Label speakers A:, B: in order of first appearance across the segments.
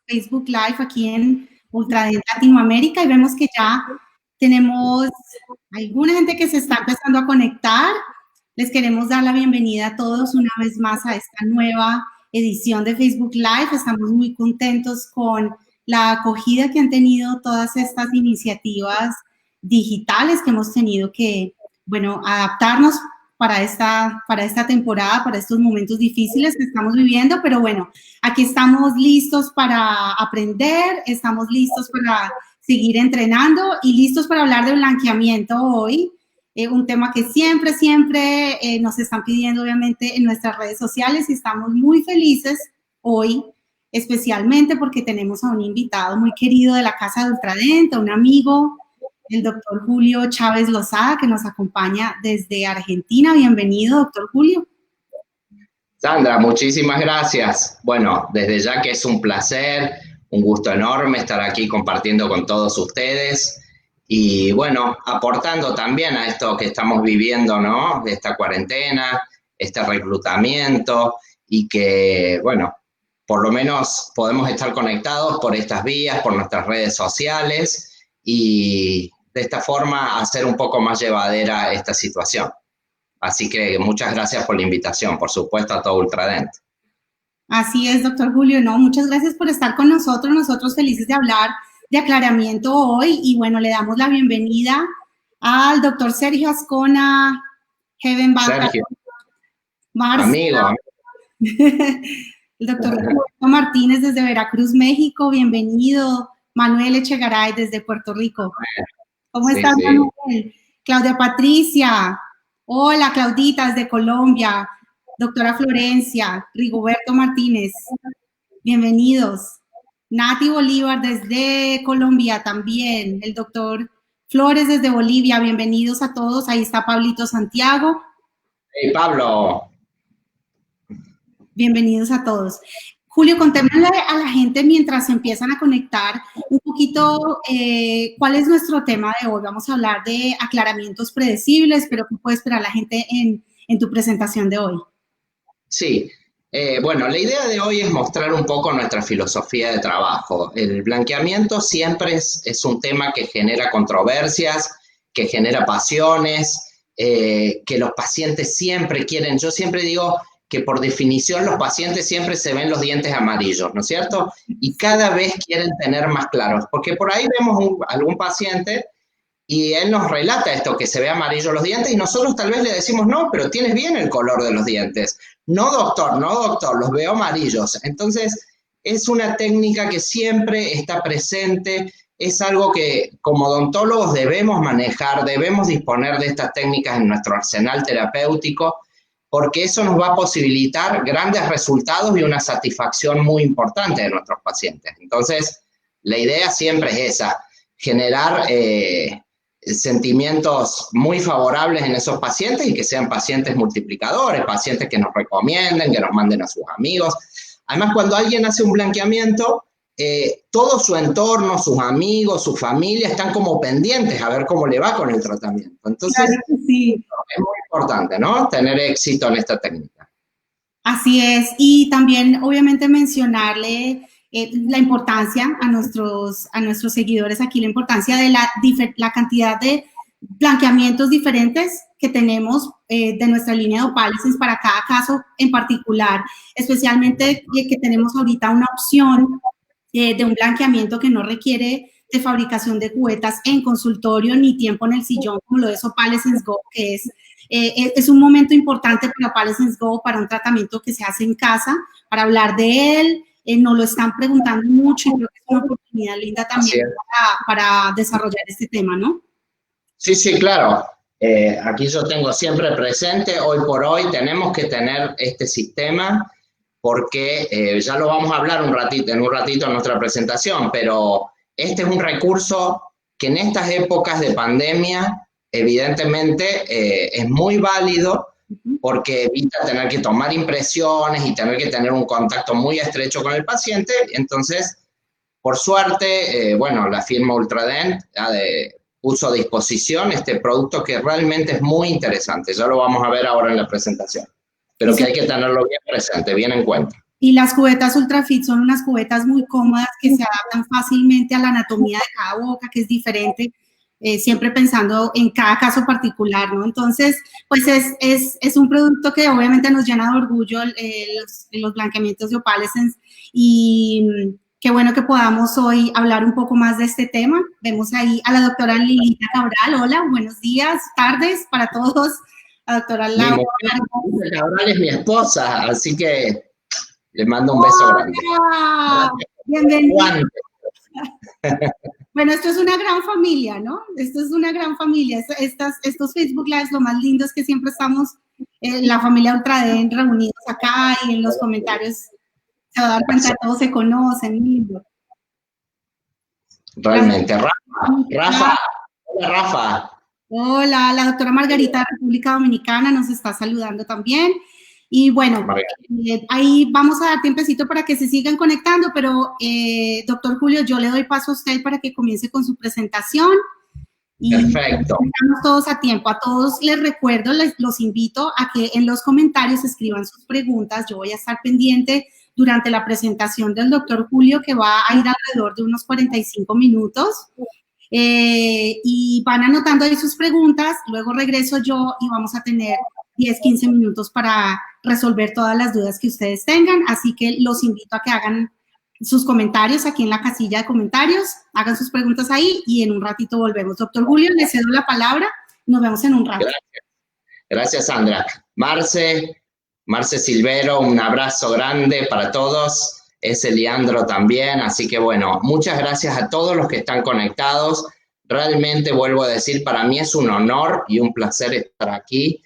A: Facebook Live aquí en Ultradent Latinoamérica y vemos que ya tenemos alguna gente que se está empezando a conectar. Les queremos dar la bienvenida a todos una vez más a esta nueva edición de Facebook Live. Estamos muy contentos con la acogida que han tenido todas estas iniciativas digitales que hemos tenido que, bueno, adaptarnos para esta temporada, para estos momentos difíciles que estamos viviendo, pero bueno, aquí estamos listos para aprender, estamos listos para seguir entrenando y listos para hablar de blanqueamiento hoy, un tema que siempre nos están pidiendo obviamente en nuestras redes sociales y estamos muy felices hoy, especialmente porque tenemos a un invitado muy querido de la Casa de Ultradent, un amigo, el doctor Julio Chávez Lozada, que nos acompaña desde Argentina. Bienvenido, doctor Julio.
B: Sandra, muchísimas gracias. Bueno, desde ya que es un placer, un gusto enorme estar aquí compartiendo con todos ustedes y, bueno, aportando también a esto que estamos viviendo, ¿no? Esta cuarentena, este reclutamiento y que, bueno, por lo menos podemos estar conectados por estas vías, por nuestras redes sociales y de esta forma hacer un poco más llevadera esta situación. Así que muchas gracias por la invitación, por supuesto, a todo Ultradent.
A: Así es, doctor Julio, no, muchas gracias por estar con nosotros felices de hablar de aclaramiento hoy y bueno, le damos la bienvenida al doctor Sergio Ascona, Heaven Banca.
B: Sergio,
A: Marcia,
B: amigo.
A: el doctor Roberto Martínez desde Veracruz, México, bienvenido. Manuel Echegaray desde Puerto Rico. ¿Cómo estás, Manuel? Claudia Patricia. Hola, Claudita, desde Colombia. Doctora Florencia. Rigoberto Martínez. Bienvenidos. Nati Bolívar desde Colombia también. El doctor Flores desde Bolivia. Bienvenidos a todos. Ahí está Pablito Santiago.
B: Hey, Pablo.
A: Bienvenidos a todos. Julio, contémosle a la gente mientras se empiezan a conectar un poquito cuál es nuestro tema de hoy. Vamos a hablar de aclaramientos predecibles, pero ¿qué puede esperar la gente en tu presentación de hoy?
B: Sí, bueno, la idea de hoy es mostrar un poco nuestra filosofía de trabajo. El blanqueamiento siempre es un tema que genera controversias, que genera pasiones, que los pacientes siempre quieren. Yo siempre digo que por definición los pacientes siempre se ven los dientes amarillos, ¿no es cierto? Y cada vez quieren tener más claros, porque por ahí vemos algún paciente y él nos relata esto, que se ve amarillo los dientes, y nosotros tal vez le decimos, no, pero tienes bien el color de los dientes. No, doctor, los veo amarillos. Entonces, es una técnica que siempre está presente, es algo que como odontólogos debemos manejar, debemos disponer de estas técnicas en nuestro arsenal terapéutico, porque eso nos va a posibilitar grandes resultados y una satisfacción muy importante de nuestros pacientes. Entonces, la idea siempre es esa, generar sentimientos muy favorables en esos pacientes y que sean pacientes multiplicadores, pacientes que nos recomienden, que nos manden a sus amigos. Además, cuando alguien hace un blanqueamiento, todo su entorno, sus amigos, su familia están como pendientes a ver cómo le va con el tratamiento. Entonces,
A: claro que sí.
B: Es muy importante, ¿no? Tener éxito en esta técnica.
A: Así es, y también obviamente mencionarle la importancia a nuestros seguidores aquí, la importancia de la cantidad de blanqueamientos diferentes que tenemos de nuestra línea de Opalescence para cada caso en particular, especialmente que tenemos ahorita una opción de un blanqueamiento que no requiere de fabricación de cubetas en consultorio ni tiempo en el sillón, como lo es Opalescence Go, que es un momento importante para Opalescence Go, para un tratamiento que se hace en casa, para hablar de él. Nos lo están preguntando mucho y creo que es una oportunidad linda también para desarrollar este tema, ¿no?
B: Sí, sí, claro. Aquí yo tengo siempre presente, hoy por hoy tenemos que tener este sistema porque ya lo vamos a hablar en un ratito en nuestra presentación, pero este es un recurso que en estas épocas de pandemia evidentemente es muy válido porque evita tener que tomar impresiones y tener que tener un contacto muy estrecho con el paciente. Entonces, por suerte, bueno, la firma Ultradent puso a disposición este producto que realmente es muy interesante. Ya lo vamos a ver ahora en la presentación, pero que hay que tenerlo bien presente, bien en cuenta.
A: Y las cubetas Ultrafit son unas cubetas muy cómodas que se adaptan fácilmente a la anatomía de cada boca, que es diferente, siempre pensando en cada caso particular, ¿no? Entonces, pues es un producto que obviamente nos llena de orgullo los blanqueamientos de Opalescence y qué bueno que podamos hoy hablar un poco más de este tema. Vemos ahí a la doctora Lilita Cabral. Hola, buenos días, tardes para todos. La doctora
B: Mi
A: Laura.
B: mujer Cabral es mi esposa, así que le mando un beso grande.
A: Bienvenida. Bueno, esto es una gran familia, ¿no? Esto es una gran familia. Estos Facebook Lives, lo más lindo es que siempre estamos, la familia Ultraden, reunidos acá y en los comentarios se va a dar cuenta, todos se conocen, lindo.
B: Realmente. Rafa, hola Rafa.
A: Hola, la doctora Margarita de República Dominicana nos está saludando también. Y bueno, ahí vamos a dar tiempecito para que se sigan conectando, pero doctor Julio, yo le doy paso a usted para que comience con su presentación. Y
B: perfecto.
A: Estamos todos a tiempo. A todos les recuerdo, los invito a que en los comentarios escriban sus preguntas. Yo voy a estar pendiente durante la presentación del doctor Julio, que va a ir alrededor de unos 45 minutos. Y van anotando ahí sus preguntas, luego regreso yo y vamos a tener 10, 15 minutos para resolver todas las dudas que ustedes tengan, así que los invito a que hagan sus comentarios aquí en la casilla de comentarios, hagan sus preguntas ahí y en un ratito volvemos. Doctor Julio, le cedo la palabra, nos vemos en un rato.
B: Gracias Sandra. Marce Silvero, un abrazo grande para todos. Ese Leandro también, así que bueno, muchas gracias a todos los que están conectados. Realmente vuelvo a decir, para mí es un honor y un placer estar aquí.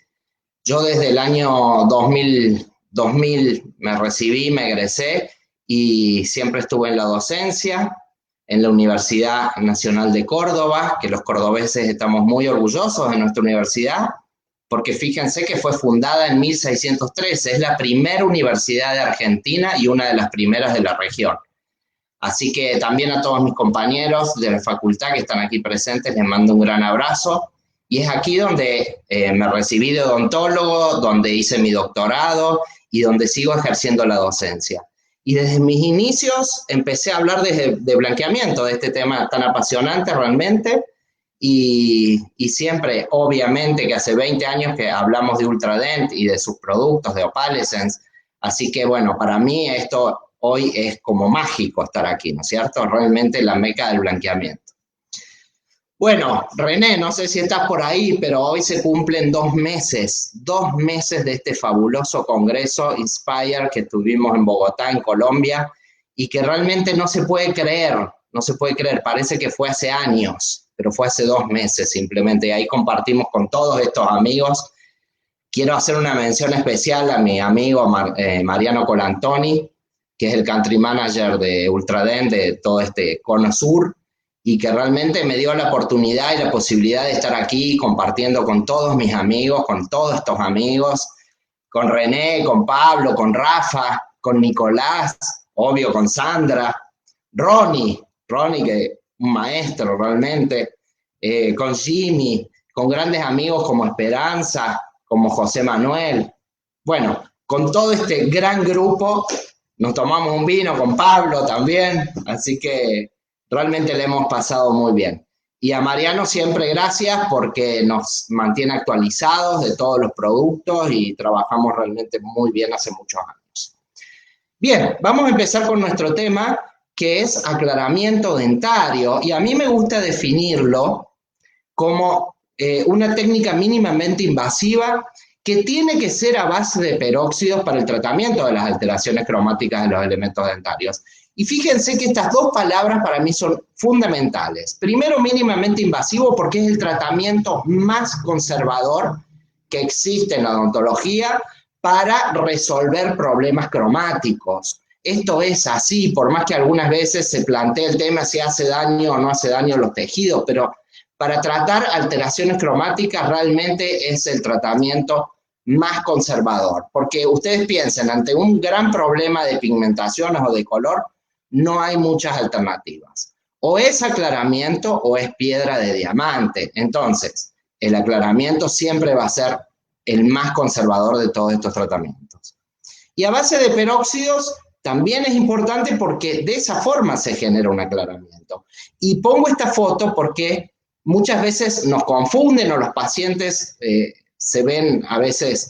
B: Yo desde el año 2000 me recibí, me egresé y siempre estuve en la docencia, en la Universidad Nacional de Córdoba, que los cordobeses estamos muy orgullosos de nuestra universidad, porque fíjense que fue fundada en 1613, es la primera universidad de Argentina y una de las primeras de la región. Así que también a todos mis compañeros de la facultad que están aquí presentes les mando un gran abrazo. Y es aquí donde me recibí de odontólogo, donde hice mi doctorado y donde sigo ejerciendo la docencia. Y desde mis inicios empecé a hablar de blanqueamiento, de este tema tan apasionante realmente. Y siempre, obviamente, que hace 20 años que hablamos de Ultradent y de sus productos, de Opalescence. Así que, bueno, para mí esto hoy es como mágico estar aquí, ¿no es cierto? Realmente la meca del blanqueamiento. Bueno, René, no sé si estás por ahí, pero hoy se cumplen 2 meses de este fabuloso congreso Inspire que tuvimos en Bogotá, en Colombia, y que realmente no se puede creer, parece que fue hace años, pero fue hace 2 meses simplemente, y ahí compartimos con todos estos amigos. Quiero hacer una mención especial a mi amigo Mariano Colantoni, que es el country manager de Ultradent, de todo este cono sur, y que realmente me dio la oportunidad y la posibilidad de estar aquí compartiendo con todos mis amigos, con todos estos amigos, con René, con Pablo, con Rafa, con Nicolás, obvio con Sandra, Ronnie, que un maestro realmente, con Jimmy, con grandes amigos como Esperanza, como José Manuel. Bueno, con todo este gran grupo nos tomamos un vino con Pablo también, así que realmente le hemos pasado muy bien. Y a Mariano siempre gracias porque nos mantiene actualizados de todos los productos y trabajamos realmente muy bien hace muchos años. Bien, vamos a empezar con nuestro tema, que es aclaramiento dentario, y a mí me gusta definirlo como una técnica mínimamente invasiva que tiene que ser a base de peróxidos para el tratamiento de las alteraciones cromáticas de los elementos dentarios. Y fíjense que estas dos palabras para mí son fundamentales. Primero, mínimamente invasivo, porque es el tratamiento más conservador que existe en la odontología para resolver problemas cromáticos. Esto es así, por más que algunas veces se plantee el tema si hace daño o no hace daño a los tejidos, pero para tratar alteraciones cromáticas realmente es el tratamiento más conservador, porque ustedes piensen, ante un gran problema de pigmentaciones o de color, no hay muchas alternativas. O es aclaramiento o es piedra de diamante. Entonces, el aclaramiento siempre va a ser el más conservador de todos estos tratamientos. Y a base de peróxidos también es importante porque de esa forma se genera un aclaramiento. Y pongo esta foto porque muchas veces nos confunden o los pacientes se ven a veces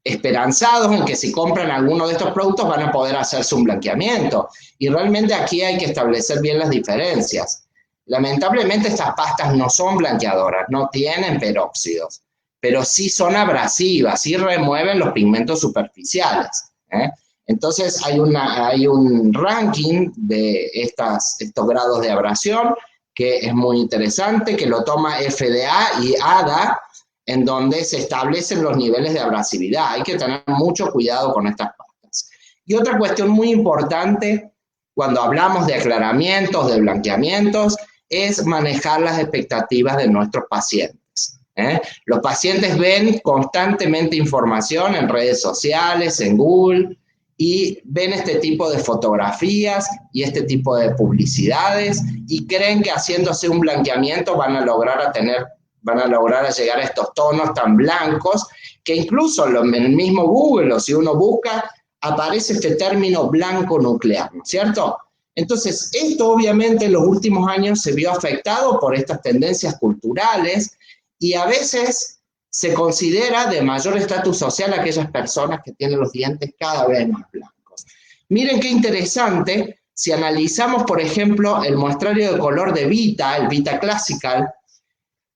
B: esperanzados en que si compran alguno de estos productos van a poder hacerse un blanqueamiento. Y realmente aquí hay que establecer bien las diferencias. Lamentablemente estas pastas no son blanqueadoras, no tienen peróxidos, pero sí son abrasivas, sí remueven los pigmentos superficiales. Entonces hay un ranking de estos grados de abrasión que es muy interesante, que lo toma FDA y ADA, en donde se establecen los niveles de abrasividad. Hay que tener mucho cuidado con estas pastas. Y otra cuestión muy importante cuando hablamos de aclaramientos, de blanqueamientos, es manejar las expectativas de nuestros pacientes. Los pacientes ven constantemente información en redes sociales, en Google, y ven este tipo de fotografías y este tipo de publicidades y creen que haciéndose un blanqueamiento van a lograr llegar a estos tonos tan blancos que incluso en el mismo Google, o si uno busca, aparece este término blanco nuclear, ¿no es cierto? Entonces, esto obviamente en los últimos años se vio afectado por estas tendencias culturales y a veces se considera de mayor estatus social a aquellas personas que tienen los dientes cada vez más blancos. Miren qué interesante, si analizamos, por ejemplo, el muestrario de color de Vita, el Vita Classical,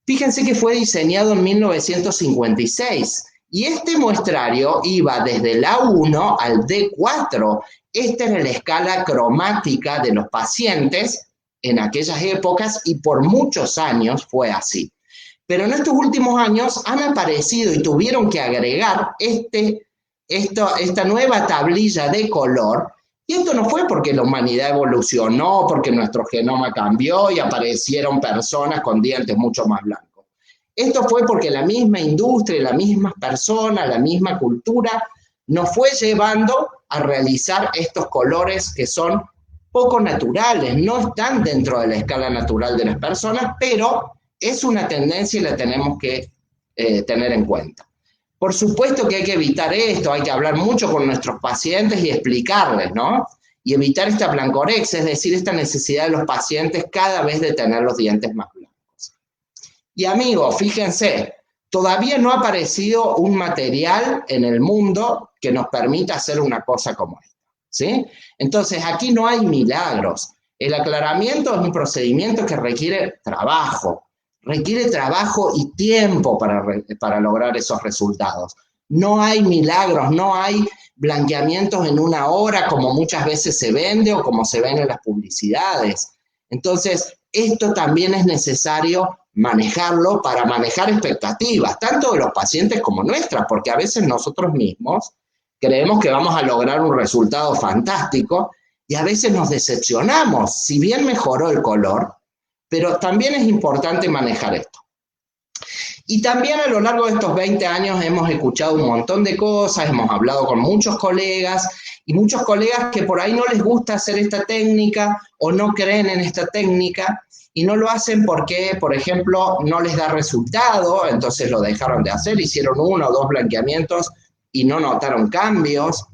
B: fíjense que fue diseñado en 1956 y este muestrario iba desde el A1 al D4. Esta era la escala cromática de los pacientes en aquellas épocas y por muchos años fue así. Pero en estos últimos años han aparecido y tuvieron que agregar esta nueva tablilla de color. Y esto no fue porque la humanidad evolucionó, porque nuestro genoma cambió y aparecieron personas con dientes mucho más blancos. Esto fue porque la misma industria, la misma persona, la misma cultura nos fue llevando a realizar estos colores que son poco naturales, no están dentro de la escala natural de las personas, pero es una tendencia y la tenemos que tener en cuenta. Por supuesto que hay que evitar esto, hay que hablar mucho con nuestros pacientes y explicarles, ¿no? Y evitar esta blancorexia, es decir, esta necesidad de los pacientes cada vez de tener los dientes más blancos. Y amigos, fíjense, todavía no ha aparecido un material en el mundo que nos permita hacer una cosa como esta, ¿sí? Entonces, aquí no hay milagros. El aclaramiento es un procedimiento que requiere trabajo y tiempo para lograr esos resultados. No hay milagros, no hay blanqueamientos en una hora como muchas veces se vende o como se ven en las publicidades. Entonces, esto también es necesario manejarlo para manejar expectativas, tanto de los pacientes como nuestras, porque a veces nosotros mismos creemos que vamos a lograr un resultado fantástico y a veces nos decepcionamos. Si bien mejoró el color, pero también es importante manejar esto. Y también a lo largo de estos 20 años hemos escuchado un montón de cosas, hemos hablado con muchos colegas y muchos colegas que por ahí no les gusta hacer esta técnica o no creen en esta técnica y no lo hacen porque, por ejemplo, no les da resultado, entonces lo dejaron de hacer, hicieron 1 o 2 blanqueamientos y no notaron cambios.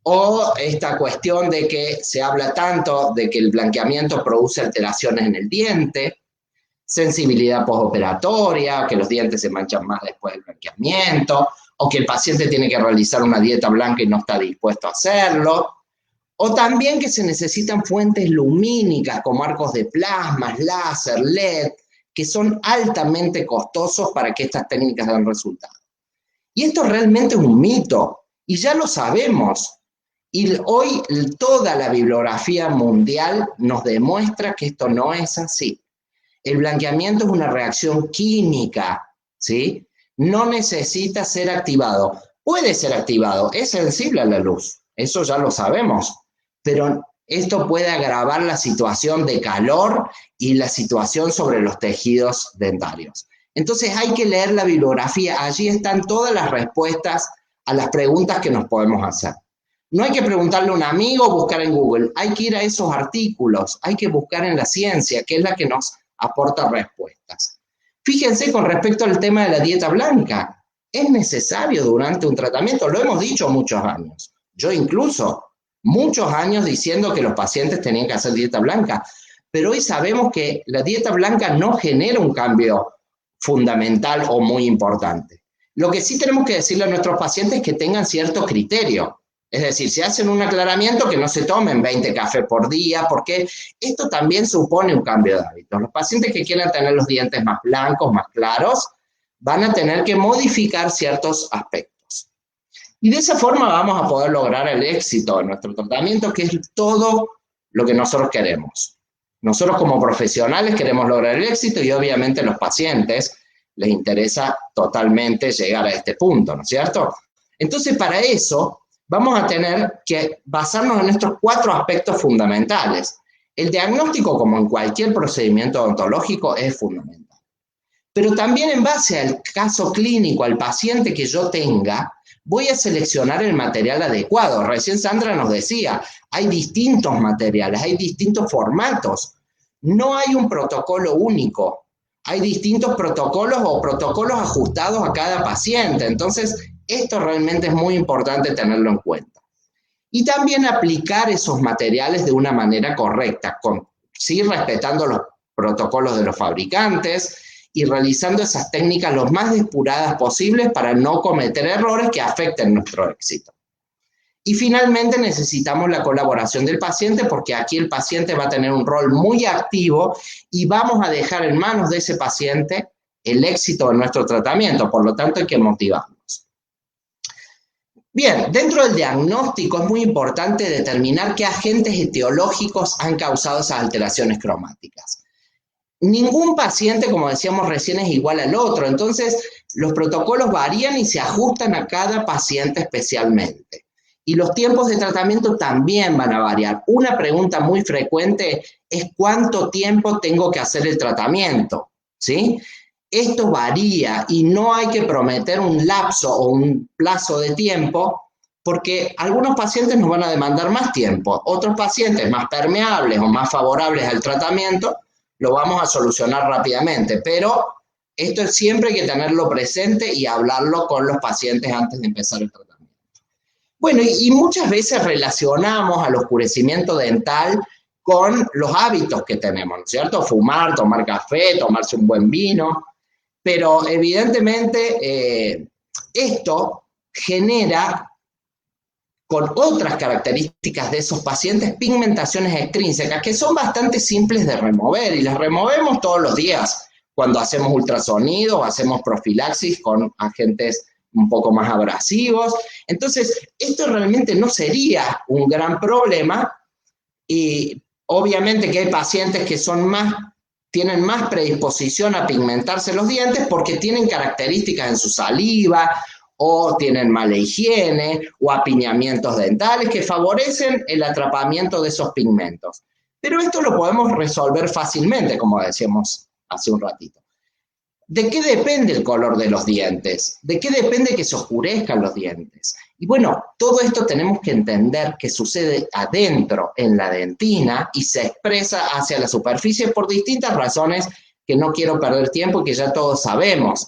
B: O esta cuestión de que se habla tanto de que el blanqueamiento produce alteraciones en el diente, sensibilidad postoperatoria, que los dientes se manchan más después del blanqueamiento, o que el paciente tiene que realizar una dieta blanca y no está dispuesto a hacerlo, o también que se necesitan fuentes lumínicas como arcos de plasma, láser, LED, que son altamente costosos para que estas técnicas den resultado. Y esto realmente es un mito, y ya lo sabemos. Y hoy toda la bibliografía mundial nos demuestra que esto no es así. El blanqueamiento es una reacción química, ¿sí? No necesita ser activado. Puede ser activado, es sensible a la luz, eso ya lo sabemos, pero esto puede agravar la situación de calor y la situación sobre los tejidos dentarios. Entonces hay que leer la bibliografía, allí están todas las respuestas a las preguntas que nos podemos hacer. No hay que preguntarle a un amigo o buscar en Google, hay que ir a esos artículos, hay que buscar en la ciencia, que es la que nos aporta respuestas. Fíjense con respecto al tema de la dieta blanca, es necesario durante un tratamiento, lo hemos dicho muchos años, yo incluso muchos años diciendo que los pacientes tenían que hacer dieta blanca, pero hoy sabemos que la dieta blanca no genera un cambio fundamental o muy importante. Lo que sí tenemos que decirle a nuestros pacientes es que tengan cierto criterio. Es decir, si hacen un aclaramiento, que no se tomen 20 cafés por día, porque esto también supone un cambio de hábitos. Los pacientes que quieran tener los dientes más blancos, más claros, van a tener que modificar ciertos aspectos. Y de esa forma vamos a poder lograr el éxito en nuestro tratamiento, que es todo lo que nosotros queremos. Nosotros como profesionales queremos lograr el éxito y obviamente a los pacientes les interesa totalmente llegar a este punto, ¿no es cierto? Entonces, para eso vamos a tener que basarnos en estos 4 aspectos fundamentales. El diagnóstico, como en cualquier procedimiento odontológico, es fundamental. Pero también en base al caso clínico, al paciente que yo tenga, voy a seleccionar el material adecuado. Recién Sandra nos decía, hay distintos materiales, hay distintos formatos. No hay un protocolo único. Hay distintos protocolos o protocolos ajustados a cada paciente. Entonces, esto realmente es muy importante tenerlo en cuenta. Y también aplicar esos materiales de una manera correcta, sí, respetando los protocolos de los fabricantes y realizando esas técnicas lo más depuradas posibles para no cometer errores que afecten nuestro éxito. Y finalmente necesitamos la colaboración del paciente, porque aquí el paciente va a tener un rol muy activo y vamos a dejar en manos de ese paciente el éxito de nuestro tratamiento. Por lo tanto, hay que motivarnos. Bien, dentro del diagnóstico es muy importante determinar qué agentes etiológicos han causado esas alteraciones cromáticas. Ningún paciente, como decíamos recién, es igual al otro, entonces los protocolos varían y se ajustan a cada paciente especialmente. Y los tiempos de tratamiento también van a variar. Una pregunta muy frecuente es ¿cuánto tiempo tengo que hacer el tratamiento? ¿Sí? Esto varía y no hay que prometer un lapso o un plazo de tiempo, porque algunos pacientes nos van a demandar más tiempo, otros pacientes más permeables o más favorables al tratamiento lo vamos a solucionar rápidamente, pero esto siempre hay que tenerlo presente y hablarlo con los pacientes antes de empezar el tratamiento. Bueno, y muchas veces relacionamos al oscurecimiento dental con los hábitos que tenemos, ¿no es cierto? Fumar, tomar café, tomarse un buen vino, pero evidentemente esto genera con otras características de esos pacientes pigmentaciones extrínsecas que son bastante simples de remover y las removemos todos los días cuando hacemos ultrasonido o hacemos profilaxis con agentes un poco más abrasivos. Entonces, esto realmente no sería un gran problema y obviamente que hay pacientes que tienen más predisposición a pigmentarse los dientes porque tienen características en su saliva o tienen mala higiene o apiñamientos dentales que favorecen el atrapamiento de esos pigmentos. Pero esto lo podemos resolver fácilmente, como decíamos hace un ratito. ¿De qué depende el color de los dientes? ¿De qué depende que se oscurezcan los dientes? Y bueno, todo esto tenemos que entender que sucede adentro en la dentina y se expresa hacia la superficie por distintas razones que no quiero perder tiempo y que ya todos sabemos.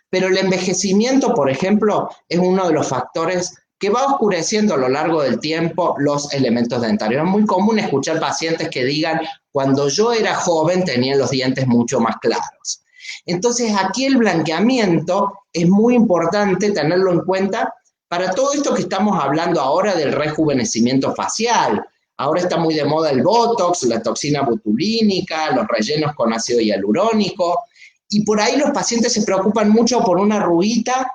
B: Pero el envejecimiento, por ejemplo, es uno de los factores que va oscureciendo a lo largo del tiempo los elementos dentarios. Es muy común escuchar pacientes que digan, cuando yo era joven tenía los dientes mucho más claros. Entonces, aquí el blanqueamiento es muy importante tenerlo en cuenta para todo esto que estamos hablando ahora del rejuvenecimiento facial. Ahora está muy de moda el Botox, la toxina botulínica, los rellenos con ácido hialurónico, y por ahí los pacientes se preocupan mucho por una arruguita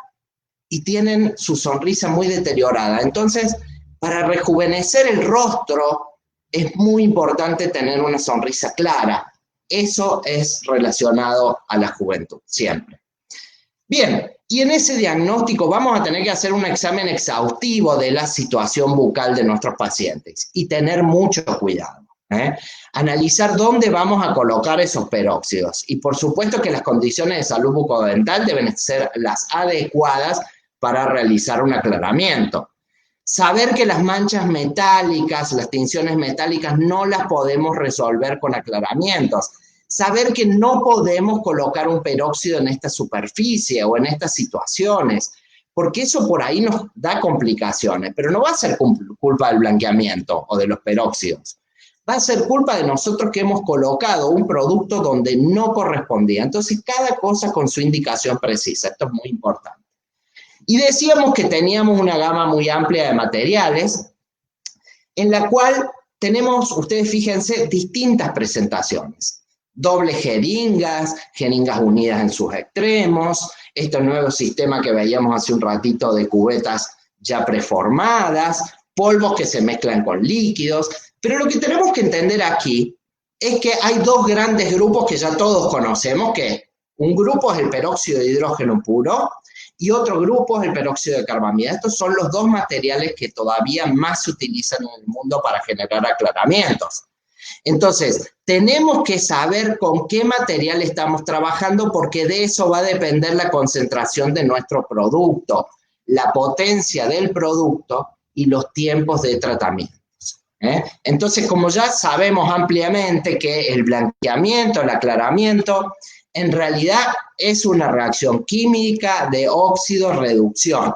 B: y tienen su sonrisa muy deteriorada. Entonces, para rejuvenecer el rostro es muy importante tener una sonrisa clara. Eso es relacionado a la juventud, siempre. Bien, y en ese diagnóstico vamos a tener que hacer un examen exhaustivo de la situación bucal de nuestros pacientes y tener mucho cuidado. Analizar dónde vamos a colocar esos peróxidos. Y por supuesto que las condiciones de salud bucodental deben ser las adecuadas para realizar un aclaramiento. Saber que las manchas metálicas, las tinciones metálicas, no las podemos resolver con aclaramientos. Saber que no podemos colocar un peróxido en esta superficie o en estas situaciones, porque eso por ahí nos da complicaciones, pero no va a ser culpa del blanqueamiento o de los peróxidos. Va a ser culpa de nosotros que hemos colocado un producto donde no correspondía. Entonces, cada cosa con su indicación precisa. Esto es muy importante. Y decíamos que teníamos una gama muy amplia de materiales, en la cual tenemos, ustedes fíjense, distintas presentaciones. Dobles jeringas unidas en sus extremos, este nuevo sistema que veíamos hace un ratito de cubetas ya preformadas, polvos que se mezclan con líquidos. Pero lo que tenemos que entender aquí es que hay dos grandes grupos que ya todos conocemos, que un grupo es el peróxido de hidrógeno puro y otro grupo es el peróxido de carbamida. Estos son los dos materiales que todavía más se utilizan en el mundo para generar aclaramientos. Entonces, tenemos que saber con qué material estamos trabajando porque de eso va a depender la concentración de nuestro producto, la potencia del producto y los tiempos de tratamiento. Entonces, como ya sabemos ampliamente que el blanqueamiento, el aclaramiento, en realidad es una reacción química de óxido-reducción.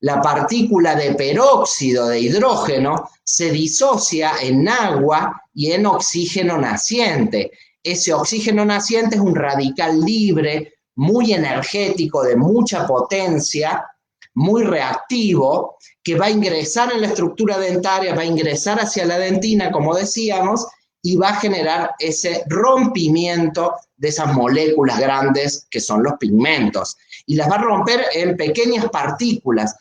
B: La partícula de peróxido de hidrógeno se disocia en agua y en oxígeno naciente. Ese oxígeno naciente es un radical libre, muy energético, de mucha potencia, muy reactivo, que va a ingresar en la estructura dentaria, va a ingresar hacia la dentina, como decíamos, y va a generar ese rompimiento de esas moléculas grandes que son los pigmentos. Y las va a romper en pequeñas partículas,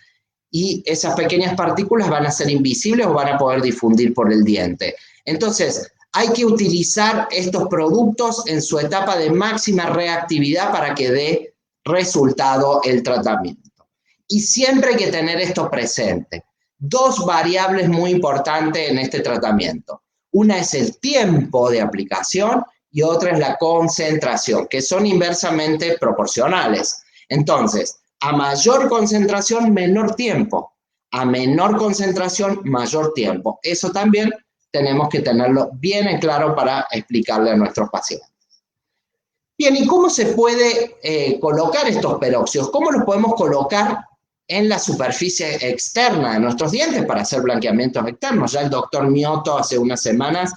B: y esas pequeñas partículas van a ser invisibles o van a poder difundir por el diente. Entonces, hay que utilizar estos productos en su etapa de máxima reactividad para que dé resultado el tratamiento. Y siempre hay que tener esto presente. Dos variables muy importantes en este tratamiento. Una es el tiempo de aplicación y otra es la concentración, que son inversamente proporcionales. Entonces, a mayor concentración, menor tiempo. A menor concentración, mayor tiempo. Eso también tenemos que tenerlo bien en claro para explicarle a nuestros pacientes. Bien, ¿y cómo se puede colocar estos peróxidos? ¿Cómo los podemos colocar en la superficie externa de nuestros dientes para hacer blanqueamientos externos? Ya el doctor Mioto hace unas semanas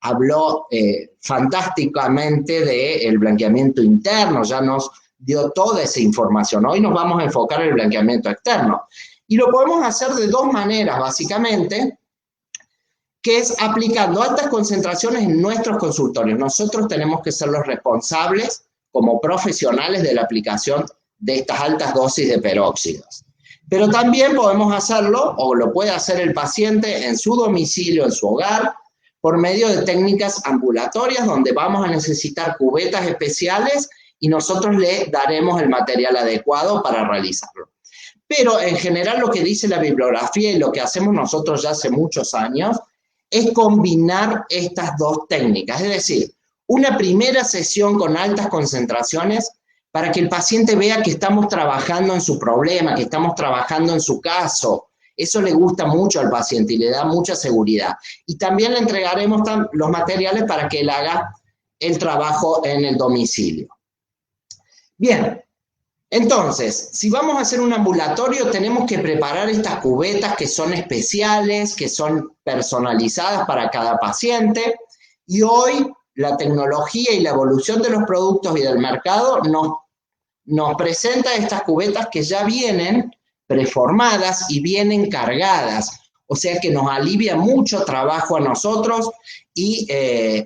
B: habló fantásticamente del blanqueamiento interno, ya nos dio toda esa información. Hoy nos vamos a enfocar en el blanqueamiento externo. Y lo podemos hacer de dos maneras, básicamente, que es aplicando altas concentraciones en nuestros consultorios. Nosotros tenemos que ser los responsables, como profesionales, de la aplicación de estas altas dosis de peróxidos. Pero también podemos hacerlo, o lo puede hacer el paciente en su domicilio, en su hogar, por medio de técnicas ambulatorias, donde vamos a necesitar cubetas especiales y nosotros le daremos el material adecuado para realizarlo. Pero en general lo que dice la bibliografía y lo que hacemos nosotros ya hace muchos años es combinar estas dos técnicas, es decir, una primera sesión con altas concentraciones para que el paciente vea que estamos trabajando en su problema, que estamos trabajando en su caso. Eso le gusta mucho al paciente y le da mucha seguridad. Y también le entregaremos los materiales para que él haga el trabajo en el domicilio. Bien, entonces, si vamos a hacer un ambulatorio, tenemos que preparar estas cubetas que son especiales, que son personalizadas para cada paciente. Y hoy la tecnología y la evolución de los productos y del mercado nos presenta estas cubetas que ya vienen preformadas y vienen cargadas. O sea que nos alivia mucho trabajo a nosotros y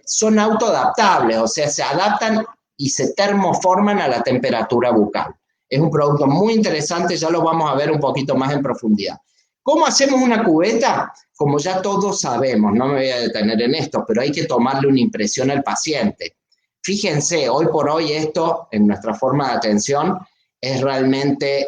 B: son autoadaptables, o sea, se adaptan y se termoforman a la temperatura bucal. Es un producto muy interesante, ya lo vamos a ver un poquito más en profundidad. ¿Cómo hacemos una cubeta? Como ya todos sabemos, no me voy a detener en esto, pero hay que tomarle una impresión al paciente. Fíjense, hoy por hoy esto, en nuestra forma de atención, es realmente...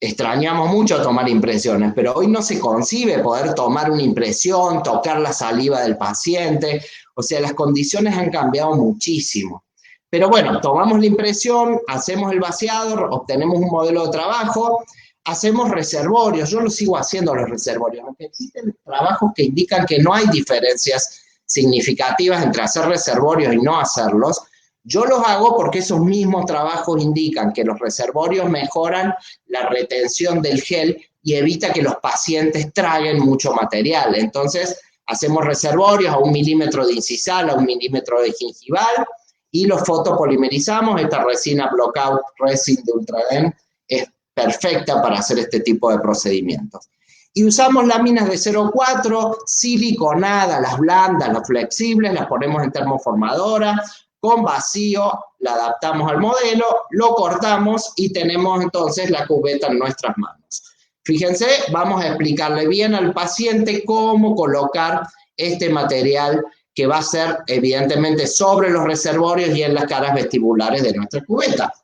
B: extrañamos mucho tomar impresiones, pero hoy no se concibe poder tomar una impresión, tocar la saliva del paciente, o sea, las condiciones han cambiado muchísimo. Pero bueno, tomamos la impresión, hacemos el vaciado, obtenemos un modelo de trabajo, hacemos reservorios, yo lo sigo haciendo los reservorios, aunque existen trabajos que indican que no hay diferencias significativas entre hacer reservorios y no hacerlos, Yo los hago porque esos mismos trabajos indican que los reservorios mejoran la retención del gel y evita que los pacientes traguen mucho material. Entonces, hacemos reservorios a 1 milímetro de incisal, a 1 milímetro de gingival, y los fotopolimerizamos. Esta resina Blockout Resin de Ultraden es perfecta para hacer este tipo de procedimientos. Y usamos láminas de 0,4, siliconadas, las blandas, las flexibles, las ponemos en termoformadora, con vacío, la adaptamos al modelo, lo cortamos y tenemos entonces la cubeta en nuestras manos. Fíjense, vamos a explicarle bien al paciente cómo colocar este material que va a ser evidentemente sobre los reservorios y en las caras vestibulares de nuestra cubeta.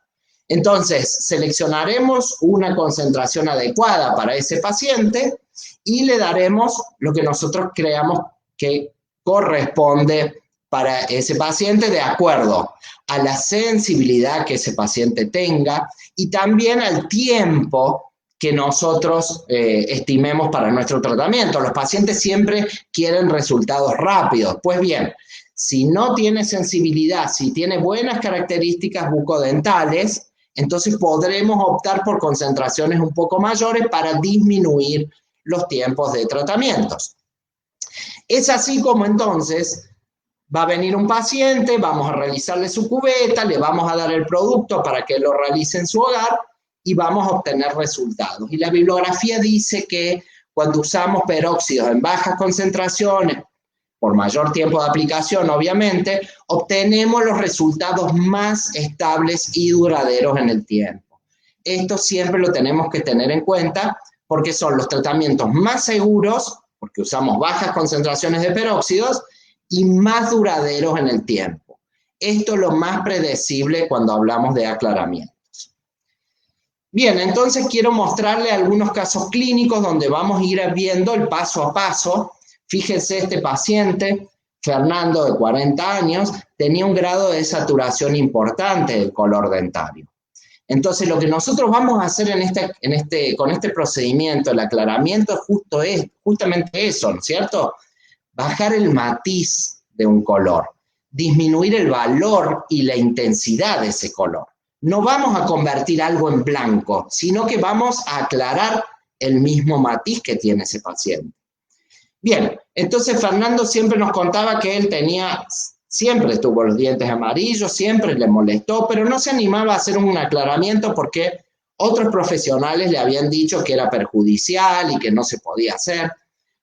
B: Entonces, seleccionaremos una concentración adecuada para ese paciente y le daremos lo que nosotros creamos que corresponde para ese paciente de acuerdo a la sensibilidad que ese paciente tenga y también al tiempo que nosotros estimemos para nuestro tratamiento. Los pacientes siempre quieren resultados rápidos. Pues bien, si no tiene sensibilidad, si tiene buenas características bucodentales, entonces podremos optar por concentraciones un poco mayores para disminuir los tiempos de tratamientos. Es así como entonces va a venir un paciente, vamos a realizarle su cubeta, le vamos a dar el producto para que lo realice en su hogar y vamos a obtener resultados. Y la bibliografía dice que cuando usamos peróxidos en bajas concentraciones, por mayor tiempo de aplicación, obviamente, obtenemos los resultados más estables y duraderos en el tiempo. Esto siempre lo tenemos que tener en cuenta porque son los tratamientos más seguros, porque usamos bajas concentraciones de peróxidos, y más duraderos en el tiempo. Esto es lo más predecible cuando hablamos de aclaramientos. Bien, entonces quiero mostrarle algunos casos clínicos donde vamos a ir viendo el paso a paso. Fíjense, este paciente, Fernando, de 40 años, tenía un grado de saturación importante del color dentario. Entonces, lo que nosotros vamos a hacer con este procedimiento, el aclaramiento, justamente eso, ¿no es cierto? Bajar el matiz de un color, disminuir el valor y la intensidad de ese color. No vamos a convertir algo en blanco, sino que vamos a aclarar el mismo matiz que tiene ese paciente. Bien, entonces Fernando siempre nos contaba que él siempre tuvo los dientes amarillos, siempre le molestó, pero no se animaba a hacer un aclaramiento porque otros profesionales le habían dicho que era perjudicial y que no se podía hacer.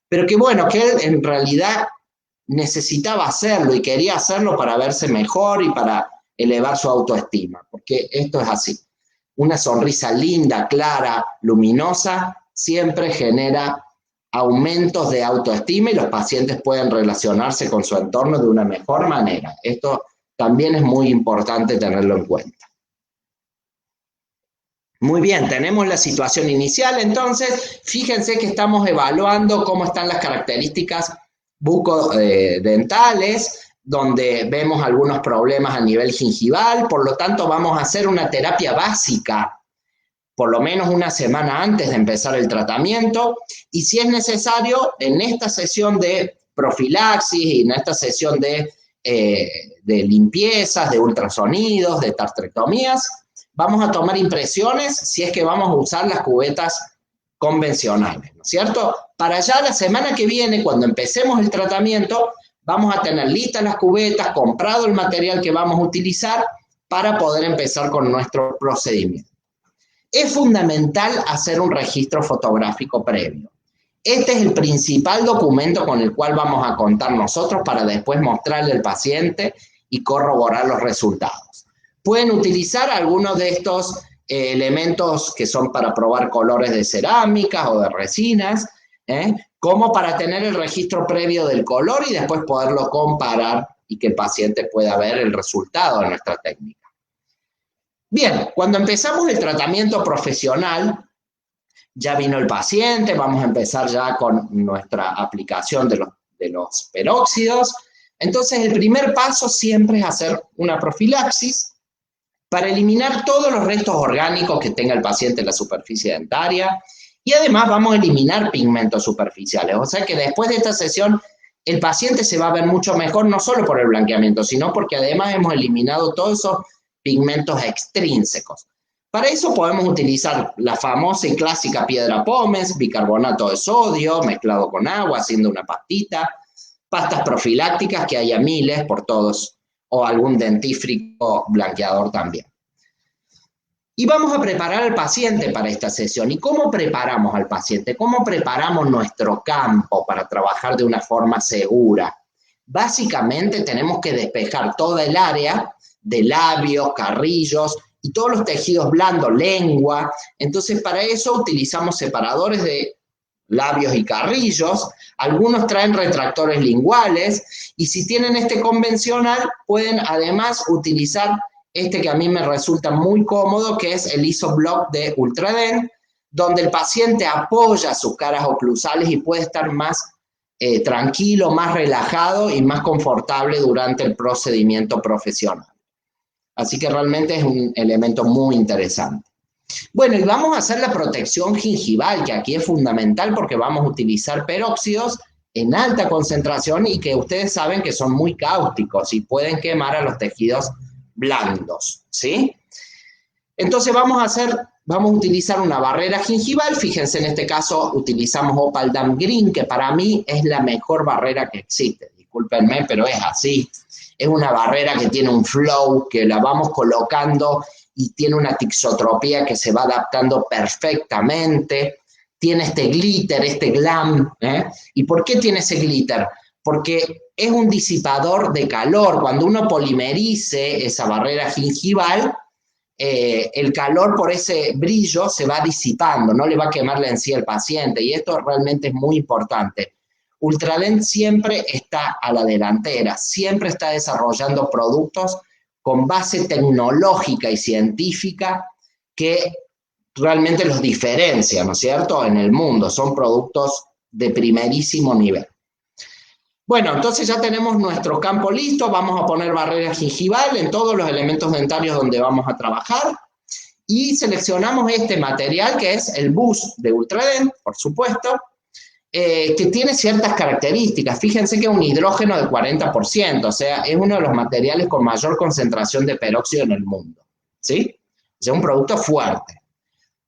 B: Pero que bueno, que él en realidad necesitaba hacerlo y quería hacerlo para verse mejor y para elevar su autoestima, porque esto es así. Una sonrisa linda, clara, luminosa, siempre genera aumentos de autoestima y los pacientes pueden relacionarse con su entorno de una mejor manera. Esto también es muy importante tenerlo en cuenta. Muy bien, tenemos la situación inicial, entonces, fíjense que estamos evaluando cómo están las características bucodentales, donde vemos algunos problemas a nivel gingival, por lo tanto vamos a hacer una terapia básica, por lo menos una semana antes de empezar el tratamiento, y si es necesario, en esta sesión de profilaxis y en esta sesión de limpiezas, de ultrasonidos, de tastrectomías, vamos a tomar impresiones si es que vamos a usar las cubetas convencionales, ¿no es cierto? Para ya la semana que viene, cuando empecemos el tratamiento, vamos a tener listas las cubetas, comprado el material que vamos a utilizar para poder empezar con nuestro procedimiento. Es fundamental hacer un registro fotográfico previo. Este es el principal documento con el cual vamos a contar nosotros para después mostrarle al paciente y corroborar los resultados. Pueden utilizar algunos de estos elementos que son para probar colores de cerámicas o de resinas, como para tener el registro previo del color y después poderlo comparar y que el paciente pueda ver el resultado de nuestra técnica. Bien, cuando empezamos el tratamiento profesional, ya vino el paciente, vamos a empezar ya con nuestra aplicación de los peróxidos. Entonces, el primer paso siempre es hacer una profilaxis para eliminar todos los restos orgánicos que tenga el paciente en la superficie dentaria y además vamos a eliminar pigmentos superficiales. O sea que después de esta sesión el paciente se va a ver mucho mejor, no solo por el blanqueamiento, sino porque además hemos eliminado todos esos pigmentos extrínsecos. Para eso podemos utilizar la famosa y clásica piedra pómez, bicarbonato de sodio mezclado con agua, haciendo una pastita, pastas profilácticas, que haya miles por todos, o algún dentífrico blanqueador también. Y vamos a preparar al paciente para esta sesión. ¿Y cómo preparamos al paciente? ¿Cómo preparamos nuestro campo para trabajar de una forma segura? Básicamente tenemos que despejar toda el área de labios, carrillos y todos los tejidos blandos, lengua. Entonces, para eso utilizamos separadores de labios y carrillos. Algunos traen retractores linguales y si tienen este convencional, pueden además utilizar este que a mí me resulta muy cómodo, que es el IsoBlock de Ultradent, donde el paciente apoya sus caras oclusales y puede estar más tranquilo, más relajado y más confortable durante el procedimiento profesional. Así que realmente es un elemento muy interesante. Bueno, y vamos a hacer la protección gingival, que aquí es fundamental porque vamos a utilizar peróxidos en alta concentración y que ustedes saben que son muy cáusticos y pueden quemar a los tejidos blandos, ¿sí? Entonces vamos a utilizar una barrera gingival. Fíjense, en este caso utilizamos Opal Dam Green, que para mí es la mejor barrera que existe. Discúlpenme, pero es así. Es una barrera que tiene un flow, que la vamos colocando y tiene una tixotropía que se va adaptando perfectamente. Tiene este glitter, este glam, ¿eh? ¿Y por qué tiene ese glitter? Porque es un disipador de calor. Cuando uno polimerice esa barrera gingival, el calor por ese brillo se va disipando, no le va a quemar la encía al paciente, y esto realmente es muy importante. Ultradent siempre está a la delantera, siempre está desarrollando productos con base tecnológica y científica que realmente los diferencia, ¿no es cierto?, en el mundo. Son productos de primerísimo nivel. Bueno, entonces ya tenemos nuestro campo listo. Vamos a poner barrera gingival en todos los elementos dentarios donde vamos a trabajar. Y seleccionamos este material que es el BUS de Ultradent, por supuesto, que tiene ciertas características. Fíjense que es un hidrógeno del 40%, o sea, es uno de los materiales con mayor concentración de peróxido en el mundo, ¿sí? O sea, un producto fuerte.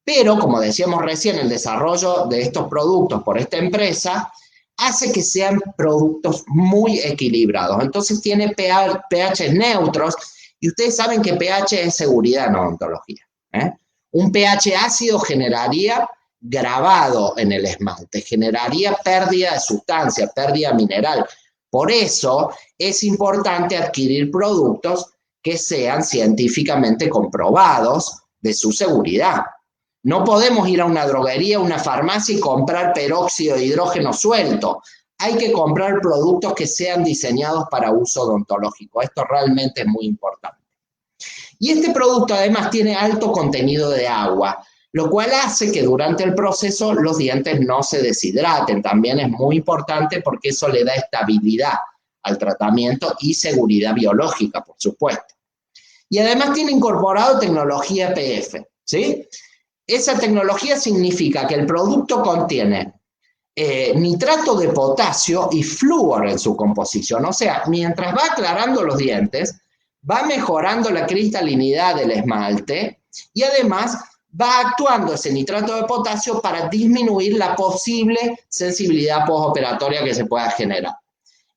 B: Pero, como decíamos recién, el desarrollo de estos productos por esta empresa hace que sean productos muy equilibrados. Entonces tiene pH neutros, y ustedes saben que pH es seguridad en odontología, ¿eh? Un pH ácido generaría grabado en el esmalte, generaría pérdida de sustancia, pérdida mineral. Por eso es importante adquirir productos que sean científicamente comprobados de su seguridad. No podemos ir a una droguería, a una farmacia y comprar peróxido de hidrógeno suelto. Hay que comprar productos que sean diseñados para uso odontológico. Esto realmente es muy importante. Y este producto además tiene alto contenido de agua, lo cual hace que durante el proceso los dientes no se deshidraten. También es muy importante porque eso le da estabilidad al tratamiento y seguridad biológica, por supuesto. Y además tiene incorporado tecnología PF, ¿sí? Esa tecnología significa que el producto contiene nitrato de potasio y flúor en su composición. O sea, mientras va aclarando los dientes, va mejorando la cristalinidad del esmalte y además va actuando ese nitrato de potasio para disminuir la posible sensibilidad postoperatoria que se pueda generar.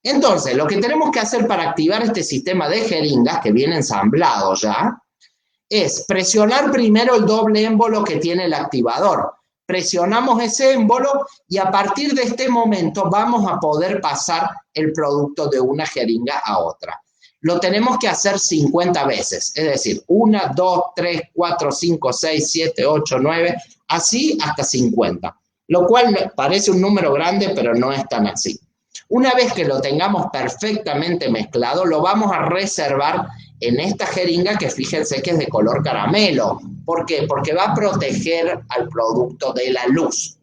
B: Entonces, lo que tenemos que hacer para activar este sistema de jeringas, que viene ensamblado ya, es presionar primero el doble émbolo que tiene el activador. Presionamos ese émbolo y a partir de este momento vamos a poder pasar el producto de una jeringa a otra. Lo tenemos que hacer 50 veces, es decir, 1, 2, 3, 4, 5, 6, 7, 8, 9, así hasta 50, lo cual parece un número grande, pero no es tan así. Una vez que lo tengamos perfectamente mezclado, lo vamos a reservar en esta jeringa, que fíjense que es de color caramelo. ¿Por qué? Porque va a proteger al producto de la luz.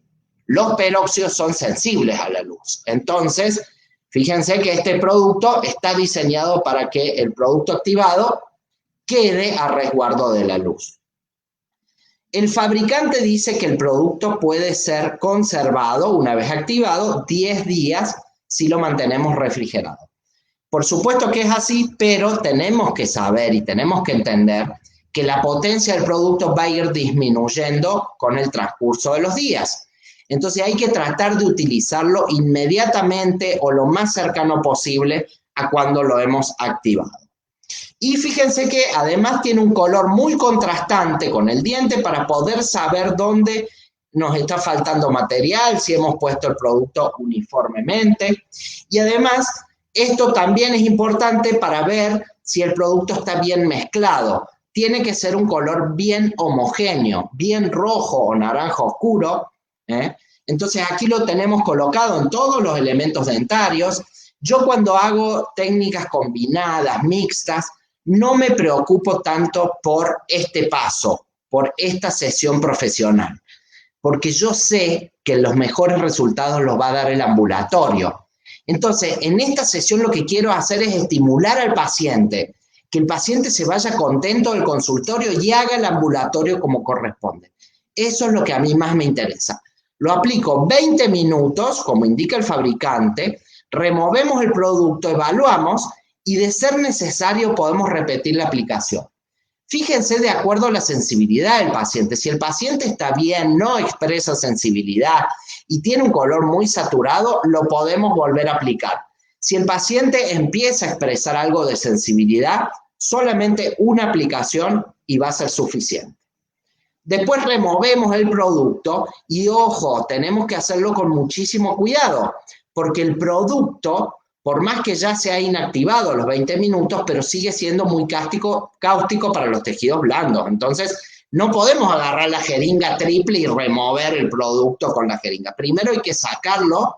B: Los peróxidos son sensibles a la luz. Entonces, fíjense que este producto está diseñado para que el producto activado quede a resguardo de la luz. El fabricante dice que el producto puede ser conservado, una vez activado, 10 días si lo mantenemos refrigerado. Por supuesto que es así, pero tenemos que saber y tenemos que entender que la potencia del producto va a ir disminuyendo con el transcurso de los días. Entonces hay que tratar de utilizarlo inmediatamente o lo más cercano posible a cuando lo hemos activado. Y fíjense que además tiene un color muy contrastante con el diente para poder saber dónde nos está faltando material, si hemos puesto el producto uniformemente. Y además, esto también es importante para ver si el producto está bien mezclado. Tiene que ser un color bien homogéneo, bien rojo o naranja oscuro, ¿eh? Entonces aquí lo tenemos colocado en todos los elementos dentarios. Yo cuando hago técnicas combinadas, mixtas, no me preocupo tanto por este paso, por esta sesión profesional, porque yo sé que los mejores resultados los va a dar el ambulatorio. Entonces, en esta sesión lo que quiero hacer es estimular al paciente, que el paciente se vaya contento del consultorio y haga el ambulatorio como corresponde. Eso es lo que a mí más me interesa. Lo aplico 20 minutos, como indica el fabricante, removemos el producto, evaluamos y de ser necesario podemos repetir la aplicación. Fíjense de acuerdo a la sensibilidad del paciente. Si el paciente está bien, no expresa sensibilidad y tiene un color muy saturado, lo podemos volver a aplicar. Si el paciente empieza a expresar algo de sensibilidad, solamente una aplicación y va a ser suficiente. Después removemos el producto y, ojo, tenemos que hacerlo con muchísimo cuidado, porque el producto, por más que ya se ha inactivado a los 20 minutos, pero sigue siendo muy cáustico para los tejidos blandos. Entonces, no podemos agarrar la jeringa triple y remover el producto con la jeringa. Primero hay que sacarlo,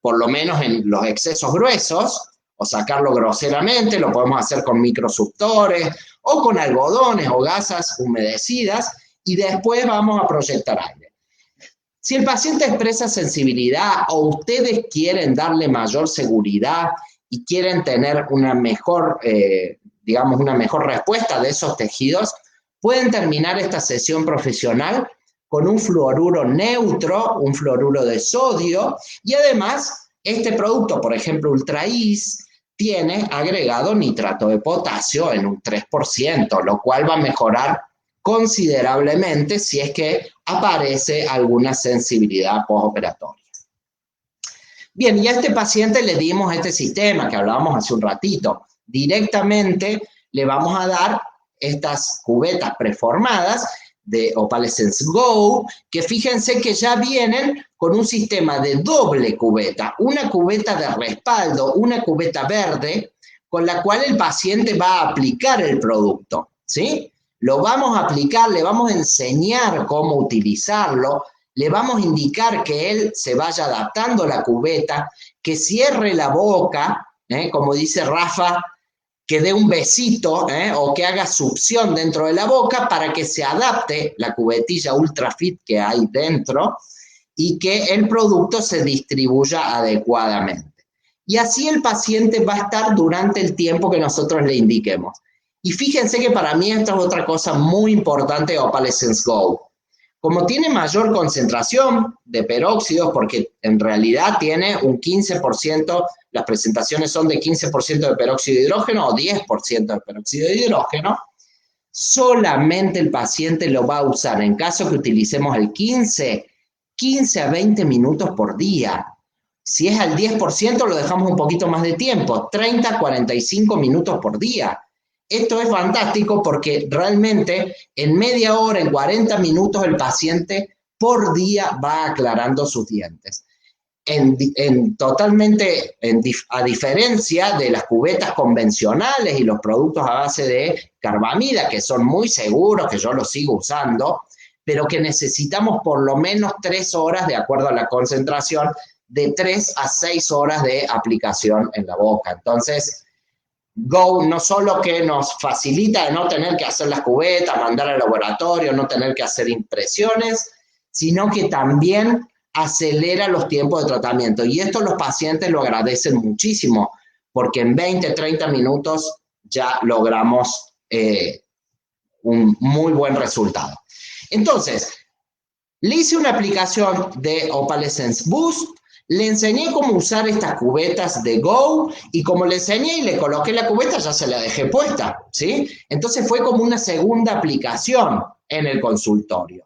B: por lo menos en los excesos gruesos, o sacarlo groseramente, lo podemos hacer con microsuctores, o con algodones o gasas humedecidas, y después vamos a proyectar aire. Si el paciente expresa sensibilidad o ustedes quieren darle mayor seguridad y quieren tener una mejor, una mejor respuesta de esos tejidos, pueden terminar esta sesión profesional con un fluoruro neutro, un fluoruro de sodio, y además este producto, por ejemplo, Ultra-Ease, tiene agregado nitrato de potasio en un 3%, lo cual va a mejorar considerablemente si es que aparece alguna sensibilidad postoperatoria. Bien, y a este paciente le dimos este sistema que hablábamos hace un ratito. Directamente le vamos a dar estas cubetas preformadas de Opalescence Go, que fíjense que ya vienen con un sistema de doble cubeta, una cubeta de respaldo, una cubeta verde, con la cual el paciente va a aplicar el producto, ¿sí? Lo vamos a aplicar, le vamos a enseñar cómo utilizarlo, le vamos a indicar que él se vaya adaptando a la cubeta, que cierre la boca, como dice Rafa, que dé un besito o que haga succión dentro de la boca para que se adapte la cubetilla UltraFit que hay dentro y que el producto se distribuya adecuadamente. Y así el paciente va a estar durante el tiempo que nosotros le indiquemos. Y fíjense que para mí esta es otra cosa muy importante de Opalescence Go. Como tiene mayor concentración de peróxidos, porque en realidad tiene un 15%, las presentaciones son de 15% de peróxido de hidrógeno o 10% de peróxido de hidrógeno, solamente el paciente lo va a usar en caso que utilicemos el 15 a 20 minutos por día. Si es al 10% lo dejamos un poquito más de tiempo, 30 a 45 minutos por día. Esto es fantástico porque realmente en media hora, en 40 minutos, el paciente por día va aclarando sus dientes. A diferencia de las cubetas convencionales y los productos a base de carbamida, que son muy seguros, que yo los sigo usando, pero que necesitamos por lo menos 3 horas, de acuerdo a la concentración, de 3 a 6 horas de aplicación en la boca. Entonces, Go no solo que nos facilita de no tener que hacer las cubetas, mandar al laboratorio, no tener que hacer impresiones, sino que también acelera los tiempos de tratamiento. Y esto los pacientes lo agradecen muchísimo, porque en 20, 30 minutos ya logramos un muy buen resultado. Entonces, le hice una aplicación de Opalescence Boost, Le enseñé cómo usar estas cubetas de Go y como le enseñé y le coloqué la cubeta, ya se la dejé puesta, ¿sí? Entonces fue como una segunda aplicación en el consultorio.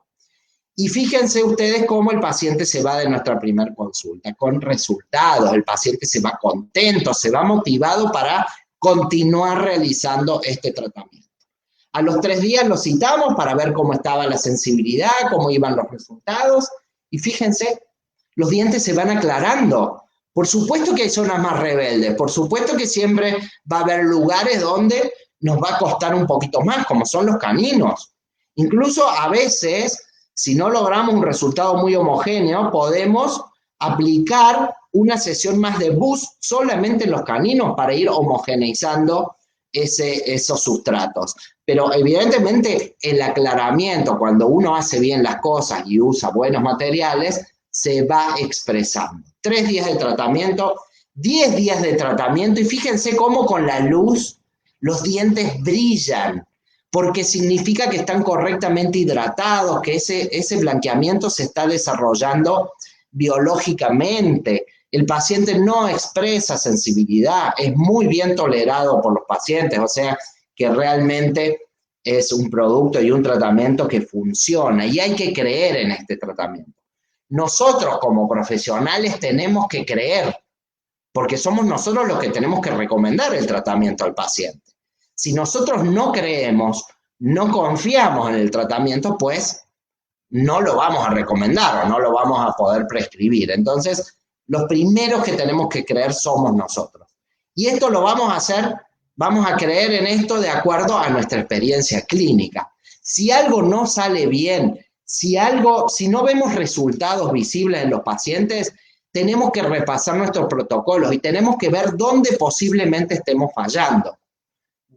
B: Y fíjense ustedes cómo el paciente se va de nuestra primera consulta, con resultados, el paciente se va contento, se va motivado para continuar realizando este tratamiento. A los 3 días lo citamos para ver cómo estaba la sensibilidad, cómo iban los resultados, y fíjense, los dientes se van aclarando. Por supuesto que hay zonas más rebeldes, por supuesto que siempre va a haber lugares donde nos va a costar un poquito más, como son los caninos. Incluso a veces, si no logramos un resultado muy homogéneo, podemos aplicar una sesión más de boost solamente en los caninos para ir homogeneizando esos sustratos. Pero evidentemente el aclaramiento, cuando uno hace bien las cosas y usa buenos materiales, se va expresando. 3 días de tratamiento, 10 días de tratamiento, y fíjense cómo con la luz los dientes brillan, porque significa que están correctamente hidratados, que ese blanqueamiento se está desarrollando biológicamente. El paciente no expresa sensibilidad, es muy bien tolerado por los pacientes, o sea que realmente es un producto y un tratamiento que funciona, y hay que creer en este tratamiento. Nosotros como profesionales tenemos que creer, porque somos nosotros los que tenemos que recomendar el tratamiento al paciente. Si nosotros no creemos, no confiamos en el tratamiento, pues no lo vamos a recomendar o no lo vamos a poder prescribir. Entonces, los primeros que tenemos que creer somos nosotros. Y esto lo vamos a hacer, vamos a creer en esto de acuerdo a nuestra experiencia clínica. Si algo no sale bien, si no vemos resultados visibles en los pacientes, tenemos que repasar nuestros protocolos y tenemos que ver dónde posiblemente estemos fallando.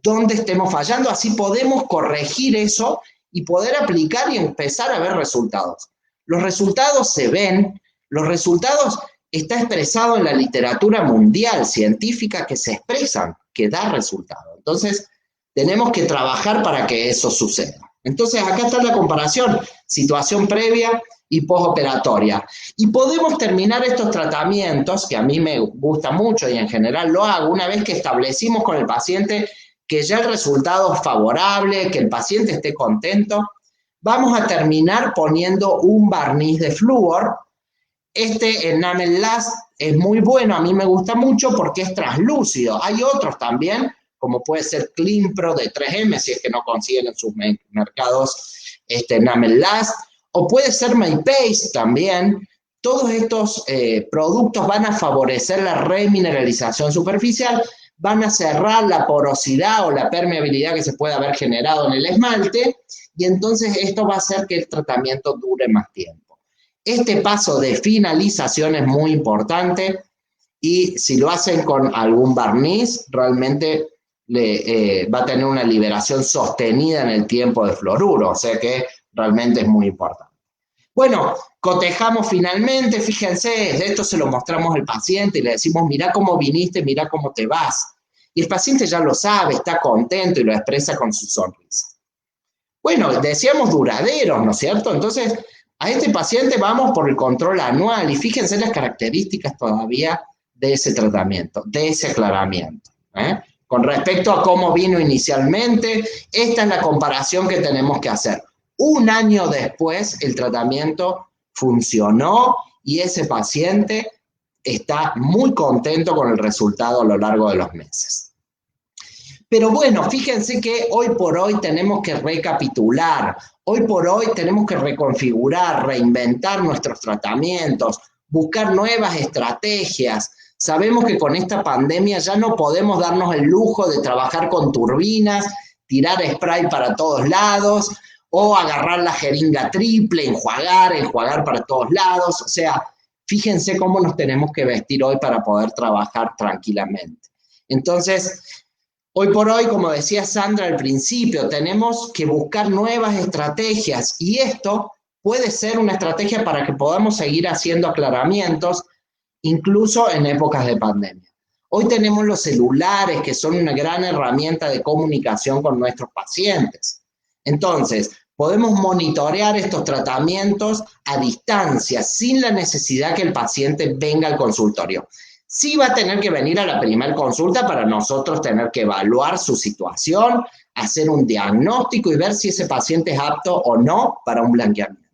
B: Dónde estemos fallando, así podemos corregir eso y poder aplicar y empezar a ver resultados. Los resultados se ven, los resultados está expresado en la literatura mundial científica, que se expresan, que da resultados. Entonces, tenemos que trabajar para que eso suceda. Entonces, acá está la comparación, situación previa y postoperatoria. Y podemos terminar estos tratamientos, que a mí me gusta mucho y en general lo hago, una vez que establecimos con el paciente que ya el resultado es favorable, que el paciente esté contento, vamos a terminar poniendo un barniz de flúor. Este Enamel Last es muy bueno, a mí me gusta mucho porque es translúcido. Hay otros también, como puede ser Clean Pro de 3M, si es que no consiguen en sus mercados Enamel Last, o puede ser MyPaste también. Todos estos productos van a favorecer la remineralización superficial, van a cerrar la porosidad o la permeabilidad que se puede haber generado en el esmalte, y entonces esto va a hacer que el tratamiento dure más tiempo. Este paso de finalización es muy importante, y si lo hacen con algún barniz, realmente va a tener una liberación sostenida en el tiempo de fluoruro, o sea que realmente es muy importante. Bueno, cotejamos finalmente, fíjense, de esto se lo mostramos al paciente y le decimos, mirá cómo viniste, mirá cómo te vas. Y el paciente ya lo sabe, está contento y lo expresa con su sonrisa. Bueno, decíamos duraderos, ¿no es cierto? Entonces, a este paciente vamos por el control anual y fíjense las características todavía de ese tratamiento, de ese aclaramiento. Con respecto a cómo vino inicialmente, esta es la comparación que tenemos que hacer. 1 año después, el tratamiento funcionó y ese paciente está muy contento con el resultado a lo largo de los meses. Pero bueno, fíjense que hoy por hoy tenemos que recapitular, hoy por hoy tenemos que reconfigurar, reinventar nuestros tratamientos, buscar nuevas estrategias. Sabemos que con esta pandemia ya no podemos darnos el lujo de trabajar con turbinas, tirar spray para todos lados, o agarrar la jeringa triple, enjuagar para todos lados. O sea, fíjense cómo nos tenemos que vestir hoy para poder trabajar tranquilamente. Entonces, hoy por hoy, como decía Sandra al principio, tenemos que buscar nuevas estrategias, y esto puede ser una estrategia para que podamos seguir haciendo aclaramientos, incluso en épocas de pandemia. Hoy tenemos los celulares, que son una gran herramienta de comunicación con nuestros pacientes. Entonces, podemos monitorear estos tratamientos a distancia, sin la necesidad que el paciente venga al consultorio. Sí va a tener que venir a la primera consulta para nosotros tener que evaluar su situación, hacer un diagnóstico y ver si ese paciente es apto o no para un blanqueamiento.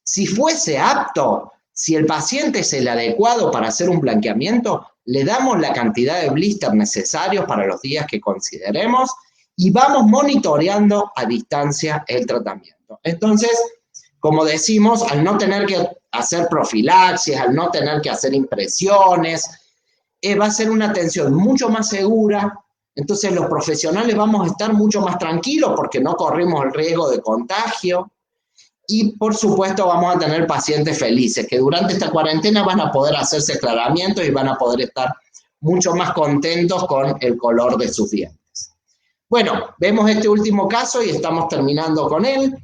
B: Si fuese apto, si el paciente es el adecuado para hacer un blanqueamiento, le damos la cantidad de blister necesarios para los días que consideremos y vamos monitoreando a distancia el tratamiento. Entonces, como decimos, al no tener que hacer profilaxis, al no tener que hacer impresiones, va a ser una atención mucho más segura. Entonces los profesionales vamos a estar mucho más tranquilos porque no corremos el riesgo de contagio. Y por supuesto vamos a tener pacientes felices que durante esta cuarentena van a poder hacerse aclaramientos y van a poder estar mucho más contentos con el color de sus dientes. Bueno, vemos este último caso y estamos terminando con él.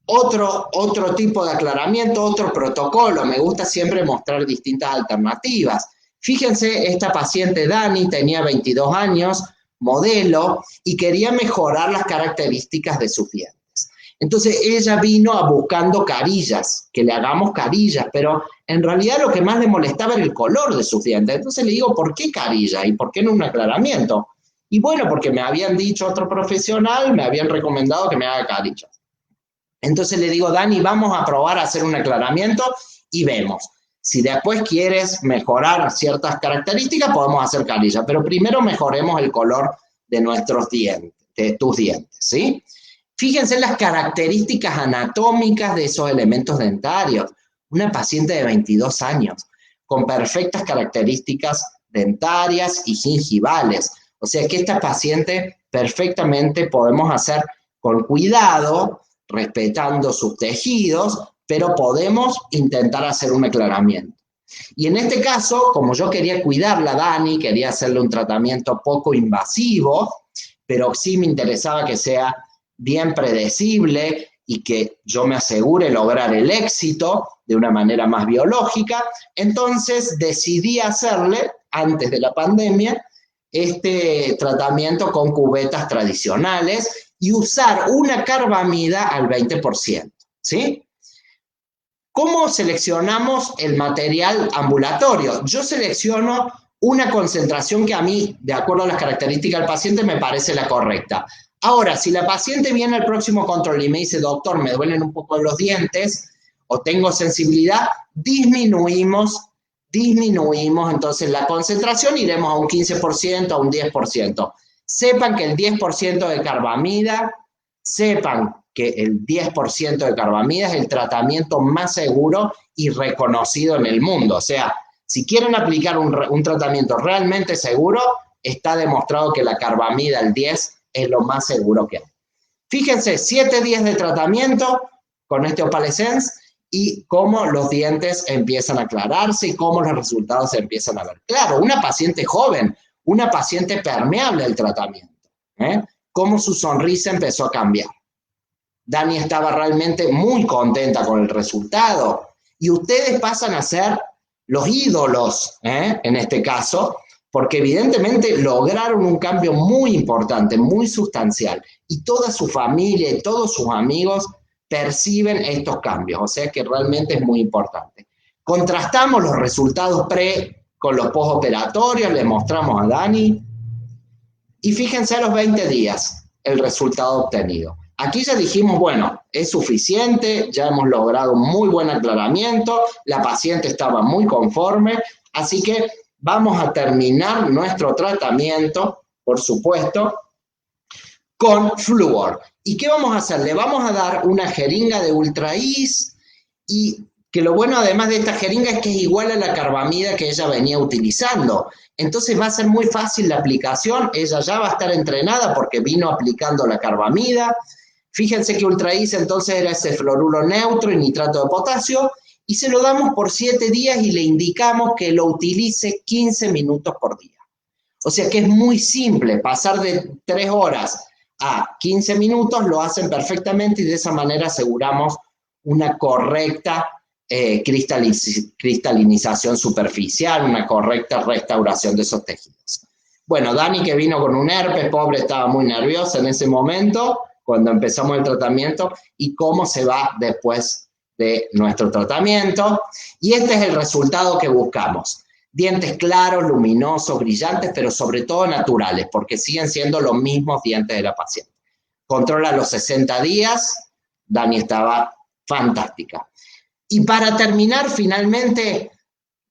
B: Otro tipo de aclaramiento, otro protocolo. Me gusta siempre mostrar distintas alternativas. Fíjense, esta paciente Dani tenía 22 años, modelo, y quería mejorar las características de sus dientes. Entonces ella vino buscando carillas, que le hagamos carillas, pero en realidad lo que más le molestaba era el color de sus dientes. Entonces le digo, ¿por qué carillas? ¿Y por qué no un aclaramiento? Y bueno, porque me habían dicho otro profesional, me habían recomendado que me haga carillas. Entonces le digo, Dani, vamos a probar a hacer un aclaramiento y vemos. Si después quieres mejorar ciertas características, podemos hacer carillas, pero primero mejoremos el color de nuestros dientes, de tus dientes, ¿sí? Fíjense las características anatómicas de esos elementos dentarios. Una paciente de 22 años, con perfectas características dentarias y gingivales. O sea que esta paciente perfectamente podemos hacer con cuidado, respetando sus tejidos, pero podemos intentar hacer un aclaramiento. Y en este caso, como yo quería cuidarla a Dani, quería hacerle un tratamiento poco invasivo, pero sí me interesaba que sea bien predecible y que yo me asegure lograr el éxito de una manera más biológica, entonces decidí hacerle, antes de la pandemia, este tratamiento con cubetas tradicionales y usar una carbamida al 20%, ¿sí? ¿Cómo seleccionamos el material ambulatorio? Yo selecciono una concentración que a mí, de acuerdo a las características del paciente, me parece la correcta. Ahora, si la paciente viene al próximo control y me dice, doctor, me duelen un poco los dientes o tengo sensibilidad, disminuimos entonces la concentración, iremos a un 15%, a un 10%. Sepan que el 10% de carbamida, sepan que el 10% de carbamida es el tratamiento más seguro y reconocido en el mundo. O sea, si quieren aplicar un tratamiento realmente seguro, está demostrado que la carbamida, el 10%, es lo más seguro que hay. Fíjense, 7 días de tratamiento con este Opalescence y cómo los dientes empiezan a aclararse y cómo los resultados se empiezan a ver. Claro, una paciente joven, una paciente permeable al tratamiento, cómo su sonrisa empezó a cambiar. Dani estaba realmente muy contenta con el resultado y ustedes pasan a ser los ídolos, en este caso, porque evidentemente lograron un cambio muy importante, muy sustancial, y toda su familia y todos sus amigos perciben estos cambios, o sea que realmente es muy importante. Contrastamos los resultados pre con los postoperatorios, le mostramos a Dani, y fíjense a los 20 días el resultado obtenido. Aquí ya dijimos, bueno, es suficiente, ya hemos logrado un muy buen aclaramiento, la paciente estaba muy conforme, así que vamos a terminar nuestro tratamiento, por supuesto, con flúor. ¿Y qué vamos a hacer? Le vamos a dar una jeringa de UltraEase y que lo bueno además de esta jeringa es que es igual a la carbamida que ella venía utilizando. Entonces va a ser muy fácil la aplicación, ella ya va a estar entrenada porque vino aplicando la carbamida. Fíjense que UltraEase entonces era ese fluoruro neutro y nitrato de potasio, y se lo damos por 7 días y le indicamos que lo utilice 15 minutos por día. O sea que es muy simple, pasar de 3 horas a 15 minutos lo hacen perfectamente y de esa manera aseguramos una correcta cristalinización superficial, una correcta restauración de esos tejidos. Bueno, Dani, que vino con un herpes, pobre, estaba muy nerviosa en ese momento, cuando empezamos el tratamiento y cómo se va después de nuestro tratamiento. Y este es el resultado que buscamos. Dientes claros, luminosos, brillantes, pero sobre todo naturales, porque siguen siendo los mismos dientes de la paciente. Controla los 60 días, Dani estaba fantástica. Y para terminar, finalmente,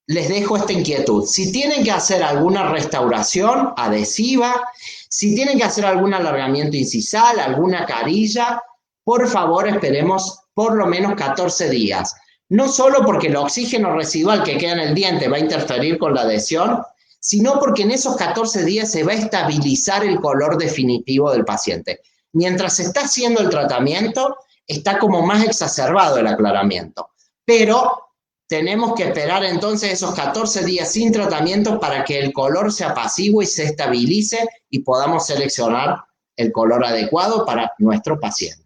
B: les dejo esta inquietud. Si tienen que hacer alguna restauración adhesiva, si tienen que hacer algún alargamiento incisal, alguna carilla, por favor esperemos por lo menos 14 días. No solo porque el oxígeno residual que queda en el diente va a interferir con la adhesión, sino porque en esos 14 días se va a estabilizar el color definitivo del paciente. Mientras se está haciendo el tratamiento, está como más exacerbado el aclaramiento. Pero tenemos que esperar entonces esos 14 días sin tratamiento para que el color se apacigüe y se estabilice y podamos seleccionar el color adecuado para nuestro paciente.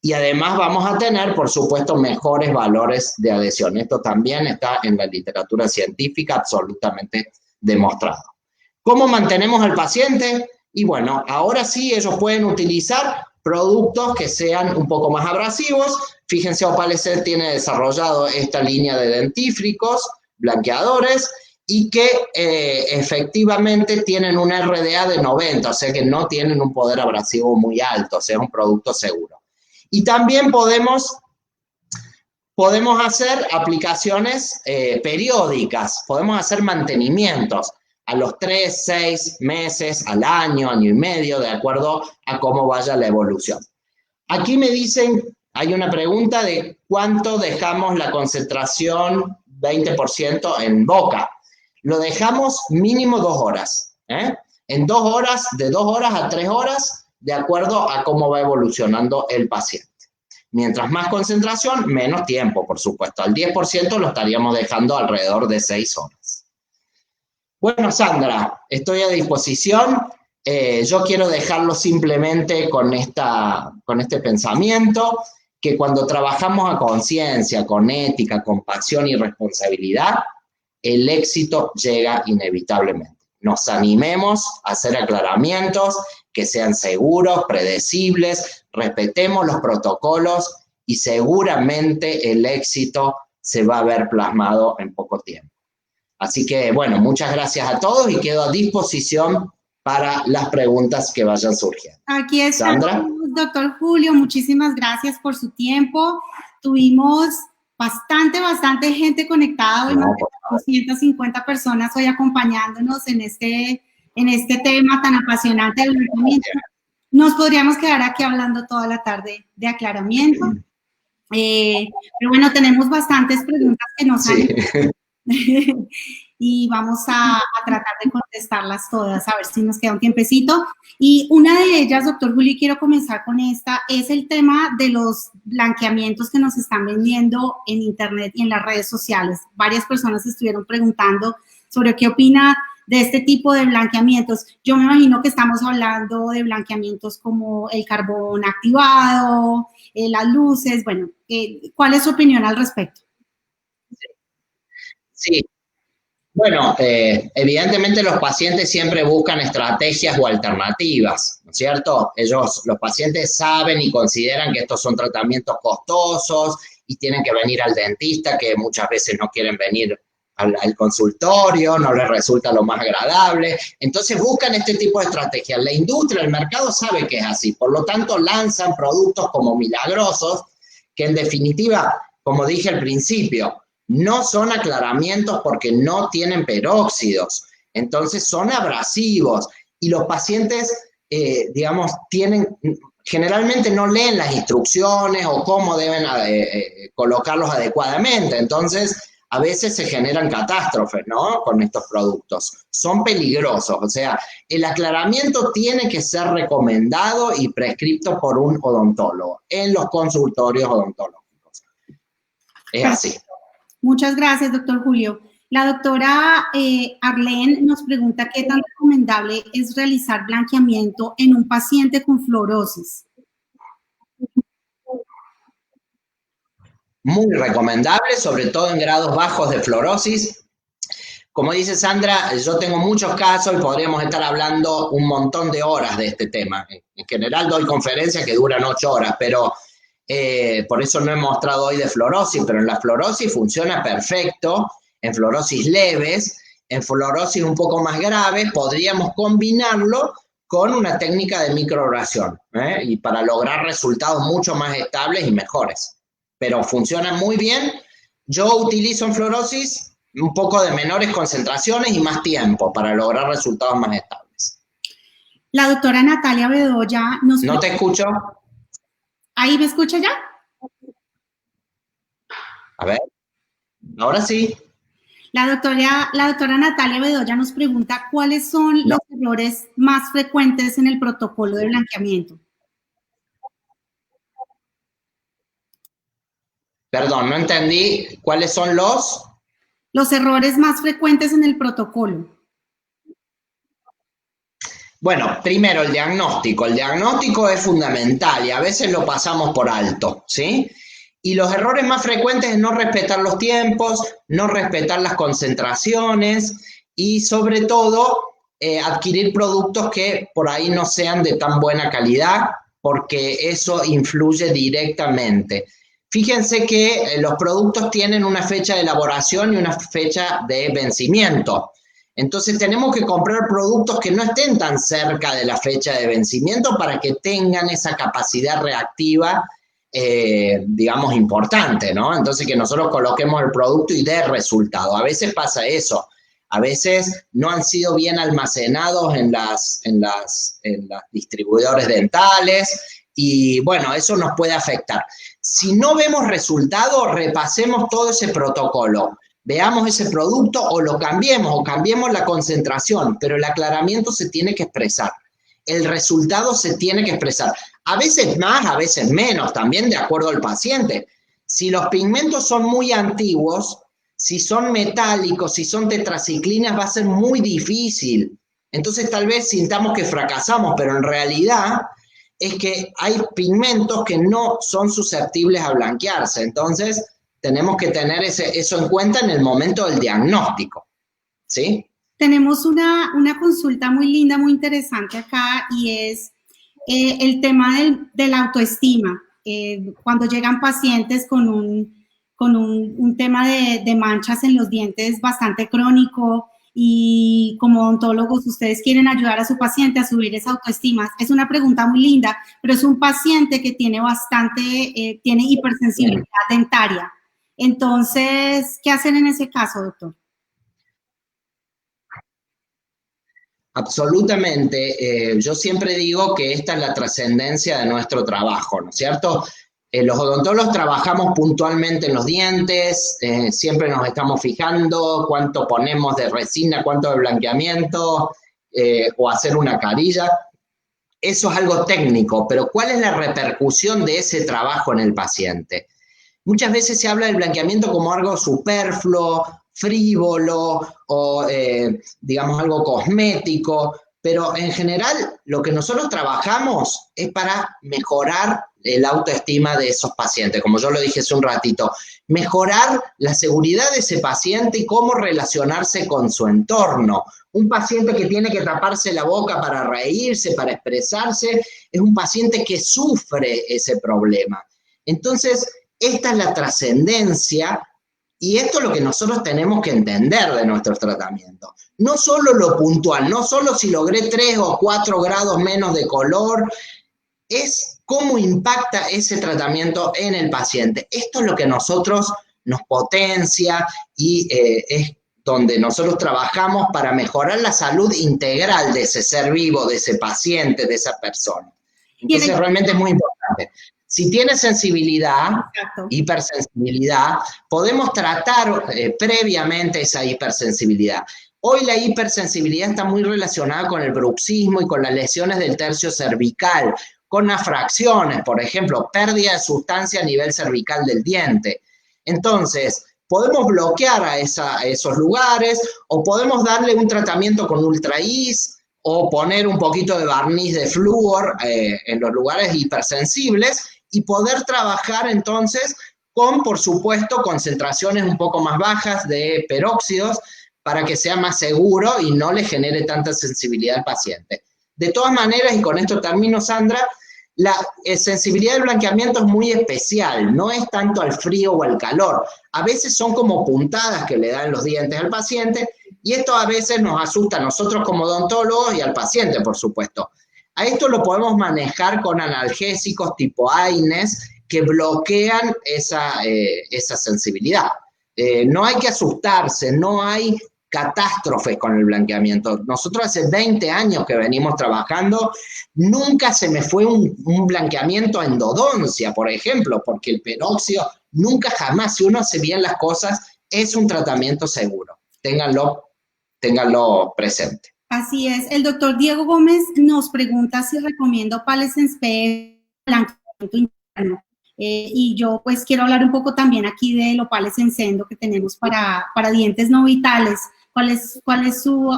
B: Y además vamos a tener, por supuesto, mejores valores de adhesión. Esto también está en la literatura científica absolutamente demostrado. ¿Cómo mantenemos al paciente? Y bueno, ahora sí ellos pueden utilizar productos que sean un poco más abrasivos. Fíjense, Opalecet tiene desarrollado esta línea de dentífricos, blanqueadores, y que efectivamente tienen un RDA de 90, o sea que no tienen un poder abrasivo muy alto, o sea, es un producto seguro. Y también podemos hacer aplicaciones periódicas, podemos hacer mantenimientos a los 3, 6 meses, al año, año y medio, de acuerdo a cómo vaya la evolución. Aquí me dicen, hay una pregunta de cuánto dejamos la concentración 20% en boca. Lo dejamos mínimo 2 horas, en 2 horas, de 2 horas a 3 horas, de acuerdo a cómo va evolucionando el paciente. Mientras más concentración, menos tiempo, por supuesto. Al 10% lo estaríamos dejando alrededor de 6 horas. Bueno, Sandra, estoy a disposición. Yo quiero dejarlo simplemente con este pensamiento, que cuando trabajamos a conciencia, con ética, con pasión y responsabilidad, el éxito llega inevitablemente. Nos animemos a hacer aclaramientos que sean seguros, predecibles, respetemos los protocolos y seguramente el éxito se va a ver plasmado en poco tiempo. Así que, bueno, muchas gracias a todos y quedo a disposición para las preguntas que vayan surgiendo.
A: Aquí estamos, doctor Julio, muchísimas gracias por su tiempo. Tuvimos bastante gente conectada hoy, más de 250 personas hoy acompañándonos en este tema tan apasionante del blanqueamiento. Nos podríamos quedar aquí hablando toda la tarde de aclaramiento, pero bueno, tenemos bastantes preguntas que nos han y vamos a tratar de contestarlas todas, a ver si nos queda un tiempecito. Y una de ellas, doctor Julio, quiero comenzar con esta, es el tema de los blanqueamientos que nos están vendiendo en internet y en las redes sociales. Varias personas estuvieron preguntando sobre qué opina de este tipo de blanqueamientos. Yo me imagino que estamos hablando de blanqueamientos como el carbón activado, las luces. Bueno, ¿cuál es su opinión al respecto?
B: Sí. Bueno, evidentemente los pacientes siempre buscan estrategias o alternativas, ¿no es cierto? Los pacientes saben y consideran que estos son tratamientos costosos y tienen que venir al dentista, que muchas veces no quieren venir al consultorio, no les resulta lo más agradable. Entonces buscan este tipo de estrategias. La industria, el mercado sabe que es así, por lo tanto lanzan productos como milagrosos, que en definitiva, como dije al principio, no son aclaramientos porque no tienen peróxidos, entonces son abrasivos y los pacientes, digamos, generalmente no leen las instrucciones o cómo deben colocarlos adecuadamente, entonces a veces se generan catástrofes, ¿no? Con estos productos. Son peligrosos, o sea, el aclaramiento tiene que ser recomendado y prescrito por un odontólogo en los consultorios odontológicos. Es así.
A: Muchas gracias, doctor Julio. La doctora Arlene nos pregunta qué tan recomendable es realizar blanqueamiento en un paciente con fluorosis.
B: Muy recomendable, sobre todo en grados bajos de fluorosis. Como dice Sandra, yo tengo muchos casos y podríamos estar hablando un montón de horas de este tema. En general doy conferencias que duran 8 horas, pero por eso no he mostrado hoy de fluorosis, pero en la fluorosis funciona perfecto, en fluorosis leves, en fluorosis un poco más graves, podríamos combinarlo con una técnica de microabrasión, y para lograr resultados mucho más estables y mejores. Pero funciona muy bien. Yo utilizo en fluorosis un poco de menores concentraciones y más tiempo para lograr resultados más estables.
A: La doctora Natalia Bedoya nos...
B: No te escucho.
A: ¿Ahí me escucha ya?
B: A ver, ahora sí.
A: La doctora Natalia Bedoya nos pregunta cuáles son los errores más frecuentes en el protocolo de blanqueamiento.
B: Perdón, no entendí. ¿Cuáles son
A: los errores más frecuentes en el protocolo?
B: Bueno, primero el diagnóstico. El diagnóstico es fundamental y a veces lo pasamos por alto, ¿sí? Y los errores más frecuentes es no respetar los tiempos, no respetar las concentraciones y sobre todo adquirir productos que por ahí no sean de tan buena calidad, porque eso influye directamente. Fíjense que los productos tienen una fecha de elaboración y una fecha de vencimiento. Entonces tenemos que comprar productos que no estén tan cerca de la fecha de vencimiento para que tengan esa capacidad reactiva, digamos, importante, ¿no? Entonces que nosotros coloquemos el producto y dé resultado. A veces pasa eso. A veces no han sido bien almacenados en las distribuidores dentales y, bueno, eso nos puede afectar. Si no vemos resultado, repasemos todo ese protocolo. Veamos ese producto o lo cambiemos o cambiemos la concentración, pero el aclaramiento se tiene que expresar. El resultado se tiene que expresar. A veces más, a veces menos, también de acuerdo al paciente. Si los pigmentos son muy antiguos, si son metálicos, si son tetraciclinas, va a ser muy difícil. Entonces tal vez sintamos que fracasamos, pero en realidad es que hay pigmentos que no son susceptibles a blanquearse. Entonces tenemos que tener eso en cuenta en el momento del diagnóstico, ¿sí?
A: Tenemos una consulta muy linda, muy interesante acá, y es el tema de la autoestima. Cuando llegan pacientes con un tema de manchas en los dientes bastante crónico, y como odontólogos ustedes quieren ayudar a su paciente a subir esa autoestima. Es una pregunta muy linda, pero es un paciente que tiene tiene hipersensibilidad dentaria. Entonces, ¿qué hacer en ese caso, doctor?
B: Absolutamente. Yo siempre digo que esta es la trascendencia de nuestro trabajo, ¿no es cierto? Los odontólogos trabajamos puntualmente en los dientes, siempre nos estamos fijando cuánto ponemos de resina, cuánto de blanqueamiento, o hacer una carilla. Eso es algo técnico, pero ¿cuál es la repercusión de ese trabajo en el paciente? Muchas veces se habla del blanqueamiento como algo superfluo, frívolo o, digamos, algo cosmético, pero en general lo que nosotros trabajamos es para mejorar el autoestima de esos pacientes, como yo lo dije hace un ratito, mejorar la seguridad de ese paciente y cómo relacionarse con su entorno. Un paciente que tiene que taparse la boca para reírse, para expresarse, es un paciente que sufre ese problema. Entonces, esta es la trascendencia y esto es lo que nosotros tenemos que entender de nuestros tratamientos. No solo lo puntual, no solo si logré 3 o 4 grados menos de color, es cómo impacta ese tratamiento en el paciente. Esto es lo que nosotros nos potencia y es donde nosotros trabajamos para mejorar la salud integral de ese ser vivo, de ese paciente, de esa persona. Entonces realmente es muy importante. Si tiene sensibilidad, hipersensibilidad, podemos tratar previamente esa hipersensibilidad. Hoy la hipersensibilidad está muy relacionada con el bruxismo y con las lesiones del tercio cervical, con afracciones, por ejemplo, pérdida de sustancia a nivel cervical del diente. Entonces, podemos bloquear a esos lugares o podemos darle un tratamiento con ultra-IS o poner un poquito de barniz de flúor en los lugares hipersensibles y poder trabajar entonces con, por supuesto, concentraciones un poco más bajas de peróxidos para que sea más seguro y no le genere tanta sensibilidad al paciente. De todas maneras, y con esto termino, Sandra, la sensibilidad del blanqueamiento es muy especial, no es tanto al frío o al calor. A veces son como puntadas que le dan los dientes al paciente y esto a veces nos asusta a nosotros como odontólogos y al paciente, por supuesto. A esto lo podemos manejar con analgésicos tipo AINES que bloquean esa sensibilidad. No hay que asustarse, no hay catástrofes con el blanqueamiento. Nosotros hace 20 años que venimos trabajando, nunca se me fue un blanqueamiento a endodoncia, por ejemplo, porque el peróxido nunca jamás, si uno hace bien las cosas, es un tratamiento seguro. Ténganlo presente.
A: Así es. El doctor Diego Gómez nos pregunta si recomiendo Palesence P blanqueamiento interno. Y yo pues quiero hablar un poco también aquí de lo Palesence Endo que tenemos para dientes no vitales. ¿Cuál es su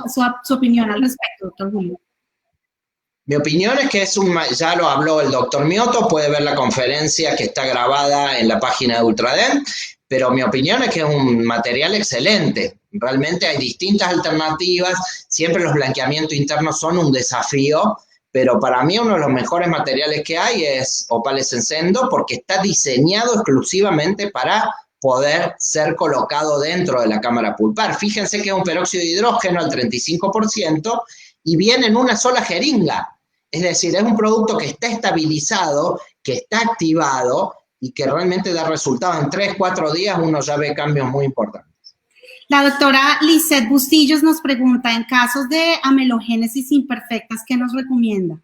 A: opinión al respecto, doctor Julio?
B: Mi opinión es que ya lo habló el doctor Mioto, puede ver la conferencia que está grabada en la página de Ultradent, pero mi opinión es que es un material excelente. Realmente hay distintas alternativas, siempre los blanqueamientos internos son un desafío, pero para mí uno de los mejores materiales que hay es Opalescence Endo porque está diseñado exclusivamente para poder ser colocado dentro de la cámara pulpar. Fíjense que es un peróxido de hidrógeno al 35% y viene en una sola jeringa. Es decir, es un producto que está estabilizado, que está activado y que realmente da resultados. En 3-4 días uno ya ve cambios muy importantes.
A: La doctora Lisette Bustillos nos pregunta, en casos de amelogénesis imperfectas, ¿qué nos recomienda?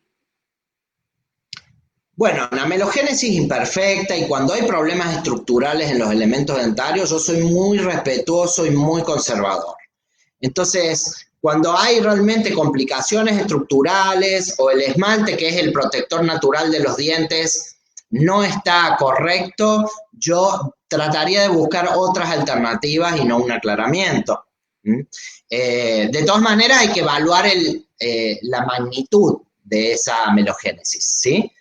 B: Bueno, en amelogénesis imperfecta y cuando hay problemas estructurales en los elementos dentarios, yo soy muy respetuoso y muy conservador. Entonces, cuando hay realmente complicaciones estructurales o el esmalte, que es el protector natural de los dientes, no está correcto, yo trataría de buscar otras alternativas y no un aclaramiento. De todas maneras, hay que evaluar la magnitud de esa amelogénesis, ¿sí?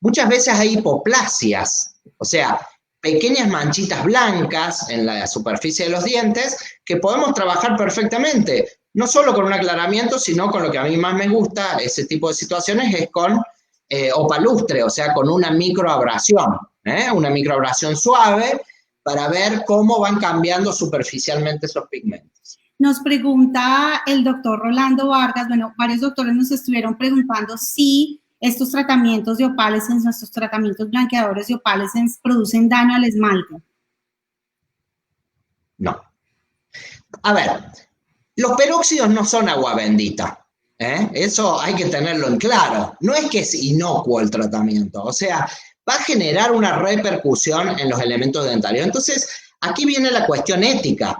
B: Muchas veces hay hipoplasias, o sea, pequeñas manchitas blancas en la superficie de los dientes que podemos trabajar perfectamente, no solo con un aclaramiento, sino con lo que a mí más me gusta, ese tipo de situaciones, es con opalustre, o sea, con una microabrasión suave para ver cómo van cambiando superficialmente esos pigmentos.
A: Nos pregunta el doctor Rolando Vargas, bueno, varios doctores nos estuvieron preguntando si estos tratamientos de Opalescence, nuestros tratamientos blanqueadores de Opalescence, producen daño al esmalte.
B: No. A ver, los peróxidos no son agua bendita. Eso hay que tenerlo en claro. No es que es inocuo el tratamiento, o sea, va a generar una repercusión en los elementos dentarios. Entonces, aquí viene la cuestión ética.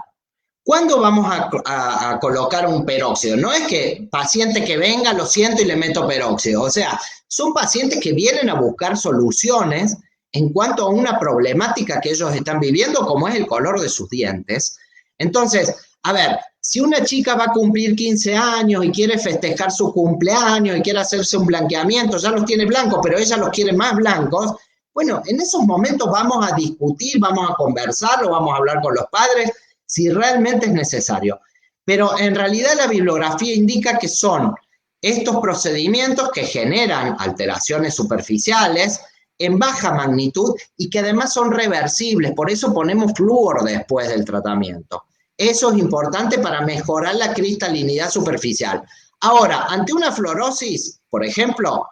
B: ¿Cuándo vamos a colocar un peróxido? No es que paciente que venga, lo siento y le meto peróxido. O sea, son pacientes que vienen a buscar soluciones en cuanto a una problemática que ellos están viviendo, como es el color de sus dientes. Entonces, a ver, si una chica va a cumplir 15 años y quiere festejar su cumpleaños y quiere hacerse un blanqueamiento, ya los tiene blancos, pero ella los quiere más blancos, bueno, en esos momentos vamos a discutir, vamos a conversarlo, vamos a hablar con los padres, si realmente es necesario. Pero en realidad la bibliografía indica que son estos procedimientos que generan alteraciones superficiales en baja magnitud y que además son reversibles, por eso ponemos flúor después del tratamiento. Eso es importante para mejorar la cristalinidad superficial. Ahora, ante una fluorosis, por ejemplo,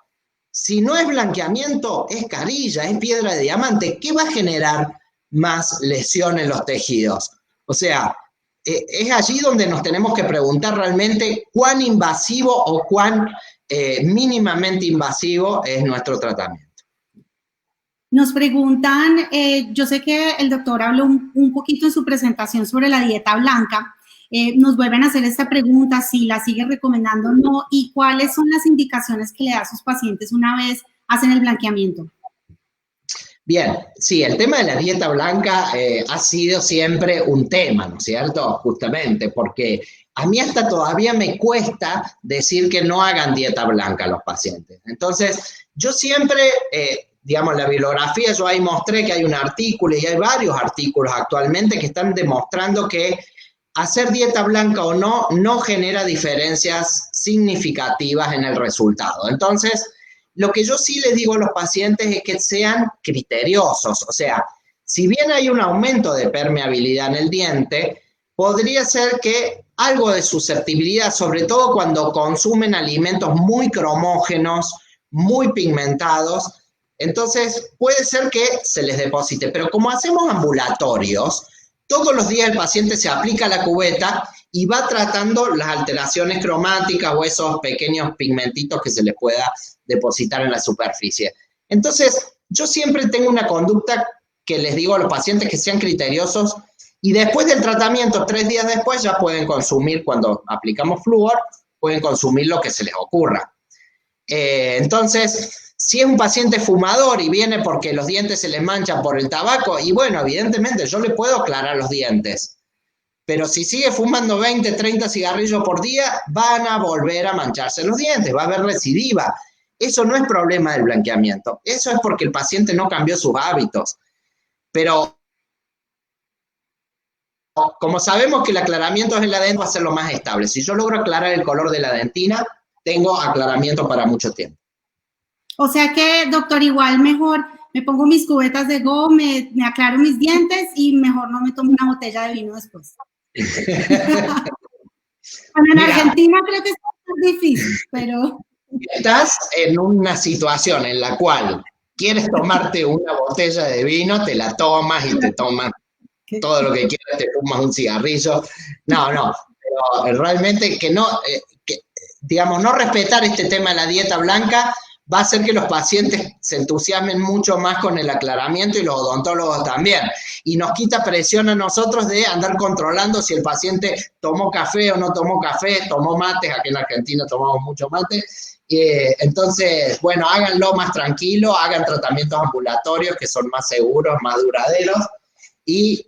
B: si no es blanqueamiento, es carilla, es piedra de diamante, ¿qué va a generar más lesión en los tejidos? O sea, es allí donde nos tenemos que preguntar realmente cuán invasivo o cuán mínimamente invasivo es nuestro tratamiento.
A: Nos preguntan, yo sé que el doctor habló un poquito en su presentación sobre la dieta blanca, nos vuelven a hacer esta pregunta, si la sigue recomendando o no, y cuáles son las indicaciones que le da a sus pacientes una vez hacen el blanqueamiento.
B: Bien, sí, el tema de la dieta blanca ha sido siempre un tema, ¿no es cierto? Justamente, porque a mí hasta todavía me cuesta decir que no hagan dieta blanca a los pacientes. Entonces, yo siempre, digamos, la bibliografía, yo ahí mostré que hay un artículo y hay varios artículos actualmente que están demostrando que hacer dieta blanca o no, no genera diferencias significativas en el resultado. Entonces, lo que yo sí les digo a los pacientes es que sean criteriosos, o sea, si bien hay un aumento de permeabilidad en el diente, podría ser que algo de susceptibilidad, sobre todo cuando consumen alimentos muy cromógenos, muy pigmentados, entonces puede ser que se les deposite, pero como hacemos ambulatorios, todos los días el paciente se aplica la cubeta y va tratando las alteraciones cromáticas o esos pequeños pigmentitos que se les pueda depositar en la superficie. Entonces, yo siempre tengo una conducta que les digo a los pacientes que sean criteriosos y después del tratamiento, 3 días después, ya pueden consumir, cuando aplicamos flúor, pueden consumir lo que se les ocurra. Entonces, si es un paciente fumador y viene porque los dientes se les manchan por el tabaco, y bueno, evidentemente yo le puedo aclarar los dientes. Pero si sigue fumando 20, 30 cigarrillos por día, van a volver a mancharse los dientes, va a haber recidiva. Eso no es problema del blanqueamiento, eso es porque el paciente no cambió sus hábitos. Pero como sabemos que el aclaramiento en la dentina va a ser lo más estable. Si yo logro aclarar el color de la dentina, tengo aclaramiento para mucho tiempo.
A: O sea que, doctor, igual mejor me pongo mis cubetas de Go, me aclaro mis dientes y mejor no me tomo una botella de vino después. Bueno, en Argentina creo que es más difícil, pero...
B: Estás en una situación en la cual quieres tomarte una botella de vino, te la tomas y te tomas todo lo que quieras, te fumas un cigarrillo. No, pero realmente que no, digamos, no respetar este tema de la dieta blanca va a hacer que los pacientes se entusiasmen mucho más con el aclaramiento y los odontólogos también. Y nos quita presión a nosotros de andar controlando si el paciente tomó café o no tomó café, tomó mates, aquí en Argentina tomamos mucho mate. Entonces, bueno, háganlo más tranquilo, hagan tratamientos ambulatorios que son más seguros, más duraderos y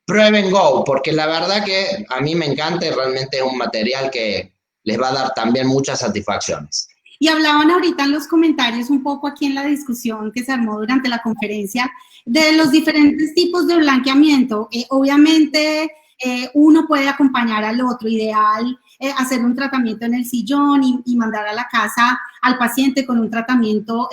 B: prueben Go, porque la verdad que a mí me encanta y realmente es un material que les va a dar también muchas satisfacciones.
A: Y hablaban ahorita en los comentarios un poco aquí en la discusión que se armó durante la conferencia de los diferentes tipos de blanqueamiento. Obviamente uno puede acompañar al otro, ideal hacer un tratamiento en el sillón y mandar a la casa al paciente con un tratamiento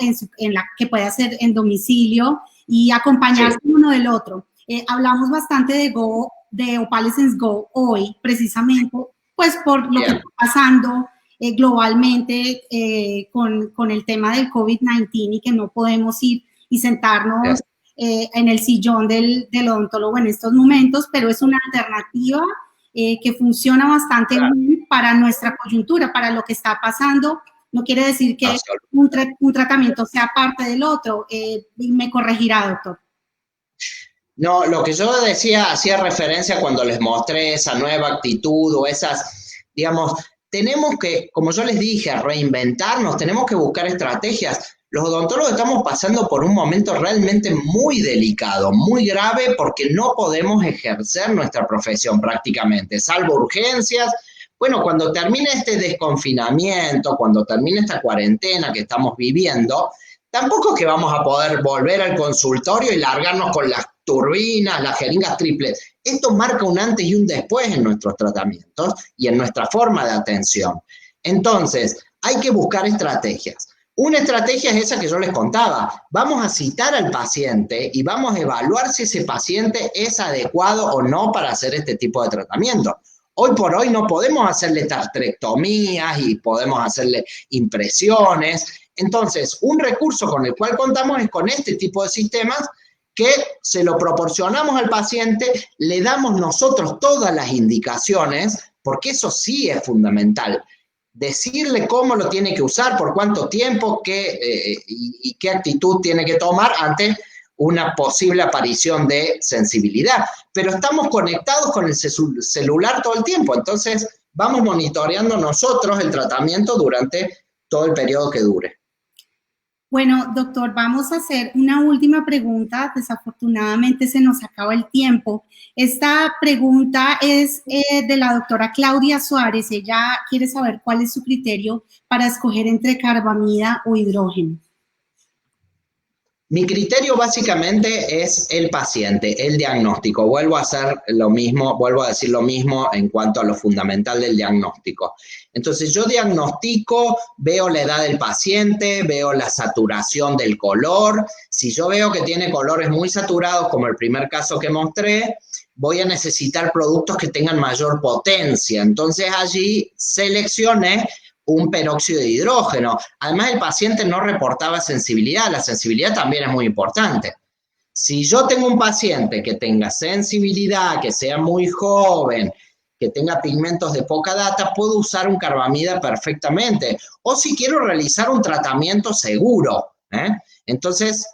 A: que puede hacer en domicilio y acompañarse uno del otro. Hablamos bastante de Go, de Opalescence Go hoy, precisamente, pues por lo que está pasando globalmente con el tema del COVID-19 y que no podemos ir y sentarnos en el sillón del odontólogo en estos momentos, pero es una alternativa que funciona bastante bien para nuestra coyuntura, para lo que está pasando. No quiere decir que un tratamiento sea parte del otro. Me corregirá, doctor.
B: No, lo que yo decía, hacía referencia cuando les mostré esa nueva actitud o esas, digamos, tenemos que, como yo les dije, reinventarnos, tenemos que buscar estrategias. Los odontólogos estamos pasando por un momento realmente muy delicado, muy grave, porque no podemos ejercer nuestra profesión prácticamente, salvo urgencias. Bueno, cuando termine este desconfinamiento, cuando termine esta cuarentena que estamos viviendo, tampoco es que vamos a poder volver al consultorio y largarnos con las turbinas, las jeringas triples. Esto marca un antes y un después en nuestros tratamientos y en nuestra forma de atención. Entonces, hay que buscar estrategias. Una estrategia es esa que yo les contaba. Vamos a citar al paciente y vamos a evaluar si ese paciente es adecuado o no para hacer este tipo de tratamiento. Hoy por hoy no podemos hacerle tastrectomías y podemos hacerle impresiones. Entonces, un recurso con el cual contamos es con este tipo de sistemas que se lo proporcionamos al paciente, le damos nosotros todas las indicaciones, porque eso sí es fundamental. Decirle cómo lo tiene que usar, por cuánto tiempo, y qué actitud tiene que tomar ante una posible aparición de sensibilidad. Pero estamos conectados con el celular todo el tiempo, entonces vamos monitoreando nosotros el tratamiento durante todo el periodo que dure.
A: Bueno, doctor, vamos a hacer una última pregunta. Desafortunadamente se nos acaba el tiempo. Esta pregunta es de la doctora Claudia Suárez. Ella quiere saber cuál es su criterio para escoger entre carbamida o hidrógeno.
B: Mi criterio básicamente es el paciente, el diagnóstico. Vuelvo a hacer lo mismo, vuelvo a decir lo mismo en cuanto a lo fundamental del diagnóstico. Entonces yo diagnostico, veo la edad del paciente, veo la saturación del color. Si yo veo que tiene colores muy saturados, como el primer caso que mostré, voy a necesitar productos que tengan mayor potencia. Entonces allí seleccioné un peróxido de hidrógeno. Además, el paciente no reportaba sensibilidad. La sensibilidad también es muy importante. Si yo tengo un paciente que tenga sensibilidad, que sea muy joven, que tenga pigmentos de poca data, puedo usar un carbamida perfectamente. O si quiero realizar un tratamiento seguro, ¿eh? Entonces,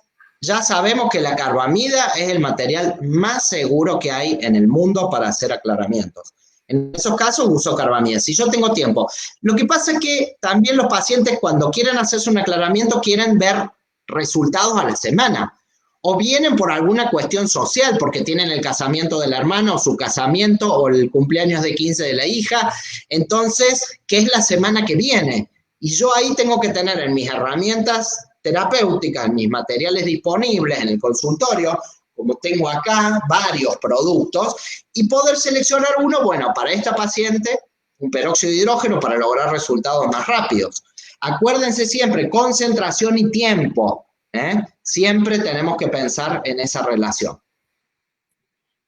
B: ya sabemos que la carbamida es el material más seguro que hay en el mundo para hacer aclaramientos. En esos casos uso carbamida, si yo tengo tiempo. Lo que pasa es que también los pacientes cuando quieren hacerse un aclaramiento quieren ver resultados a la semana. O vienen por alguna cuestión social, porque tienen el casamiento de la hermana o su casamiento o el cumpleaños de 15 de la hija. Entonces, ¿qué es la semana que viene? Y yo ahí tengo que tener en mis herramientas terapéuticas, en mis materiales disponibles en el consultorio, como tengo acá varios productos, y poder seleccionar uno, bueno, para esta paciente, un peróxido de hidrógeno para lograr resultados más rápidos. Acuérdense siempre, concentración y tiempo, ¿eh? Siempre tenemos que pensar en esa relación.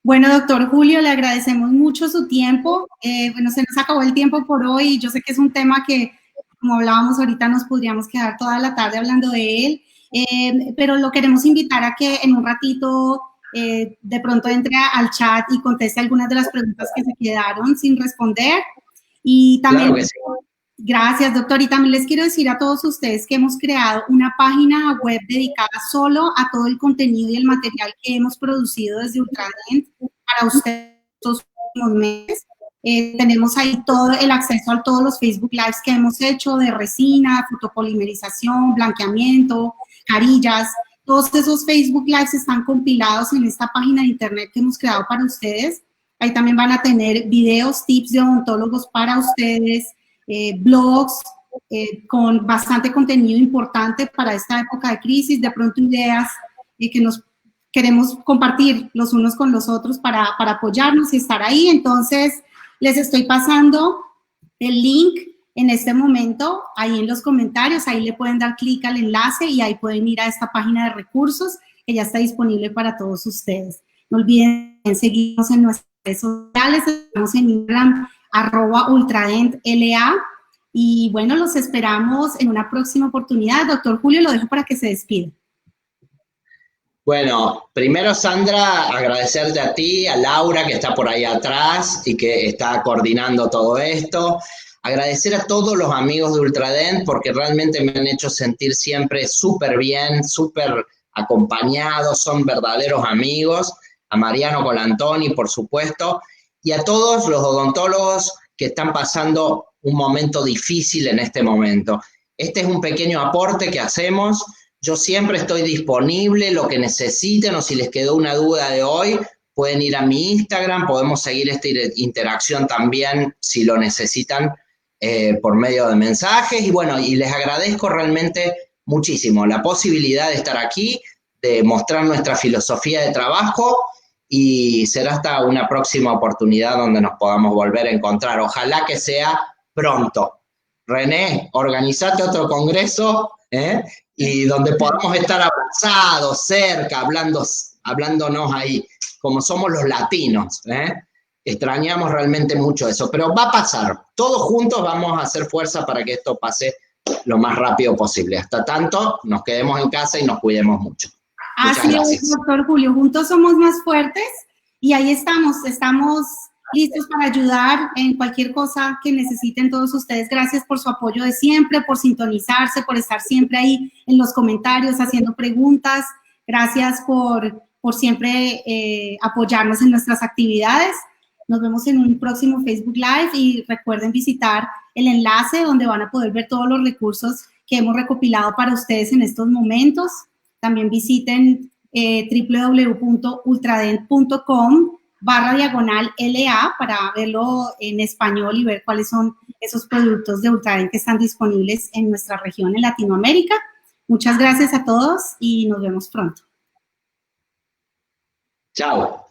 A: Bueno, doctor Julio, le agradecemos mucho su tiempo. Bueno, se nos acabó el tiempo por hoy. Yo sé que es un tema que, como hablábamos ahorita, nos podríamos quedar toda la tarde hablando de él. Pero lo queremos invitar a que en un ratito de pronto entre al chat y conteste algunas de las preguntas que se quedaron sin responder. Y también,
B: claro que sí.
A: Gracias, doctor. Y también les quiero decir a todos ustedes que hemos creado una página web dedicada solo a todo el contenido y el material que hemos producido desde Ultradent para ustedes estos últimos meses. Tenemos ahí todo el acceso a todos los Facebook Lives que hemos hecho de resina, fotopolimerización, blanqueamiento, carillas. Todos esos Facebook Lives están compilados en esta página de internet que hemos creado para ustedes. Ahí también van a tener videos, tips de odontólogos para ustedes, blogs con bastante contenido importante para esta época de crisis, de pronto ideas que nos queremos compartir los unos con los otros para apoyarnos y estar ahí. Entonces, les estoy pasando el link en este momento, ahí en los comentarios, ahí le pueden dar clic al enlace y ahí pueden ir a esta página de recursos que ya está disponible para todos ustedes. No olviden seguirnos en nuestras redes sociales, estamos en Instagram, @ultradentla, y bueno, los esperamos en una próxima oportunidad. Doctor Julio, lo dejo para que se despida.
B: Bueno, primero, Sandra, agradecerte a ti, a Laura, que está por ahí atrás y que está coordinando todo esto. Agradecer a todos los amigos de Ultradent porque realmente me han hecho sentir siempre súper bien, súper acompañados, son verdaderos amigos. A Mariano Colantoni, por supuesto, y a todos los odontólogos que están pasando un momento difícil en este momento. Este es un pequeño aporte que hacemos. Yo siempre estoy disponible, lo que necesiten, o si les quedó una duda de hoy, pueden ir a mi Instagram, podemos seguir esta interacción también si lo necesitan por medio de mensajes. Y bueno, y les agradezco realmente muchísimo la posibilidad de estar aquí, de mostrar nuestra filosofía de trabajo, y será hasta una próxima oportunidad donde nos podamos volver a encontrar. Ojalá que sea pronto. René, organizate otro congreso, y donde podamos estar abrazados, cerca, hablándonos ahí, como somos los latinos. Extrañamos realmente mucho eso, pero va a pasar. Todos juntos vamos a hacer fuerza para que esto pase lo más rápido posible. Hasta tanto, nos quedemos en casa y nos cuidemos mucho.
A: Así es, doctor Julio, juntos somos más fuertes y ahí estamos listos para ayudar en cualquier cosa que necesiten todos ustedes. Gracias por su apoyo de siempre, por sintonizarse, por estar siempre ahí en los comentarios, haciendo preguntas. Gracias por siempre apoyarnos en nuestras actividades. Nos vemos en un próximo Facebook Live y recuerden visitar el enlace donde van a poder ver todos los recursos que hemos recopilado para ustedes en estos momentos. También visiten www.ultradent.com/LA para verlo en español y ver cuáles son esos productos de Ultradent que están disponibles en nuestra región en Latinoamérica. Muchas gracias a todos y nos vemos pronto.
B: Chao.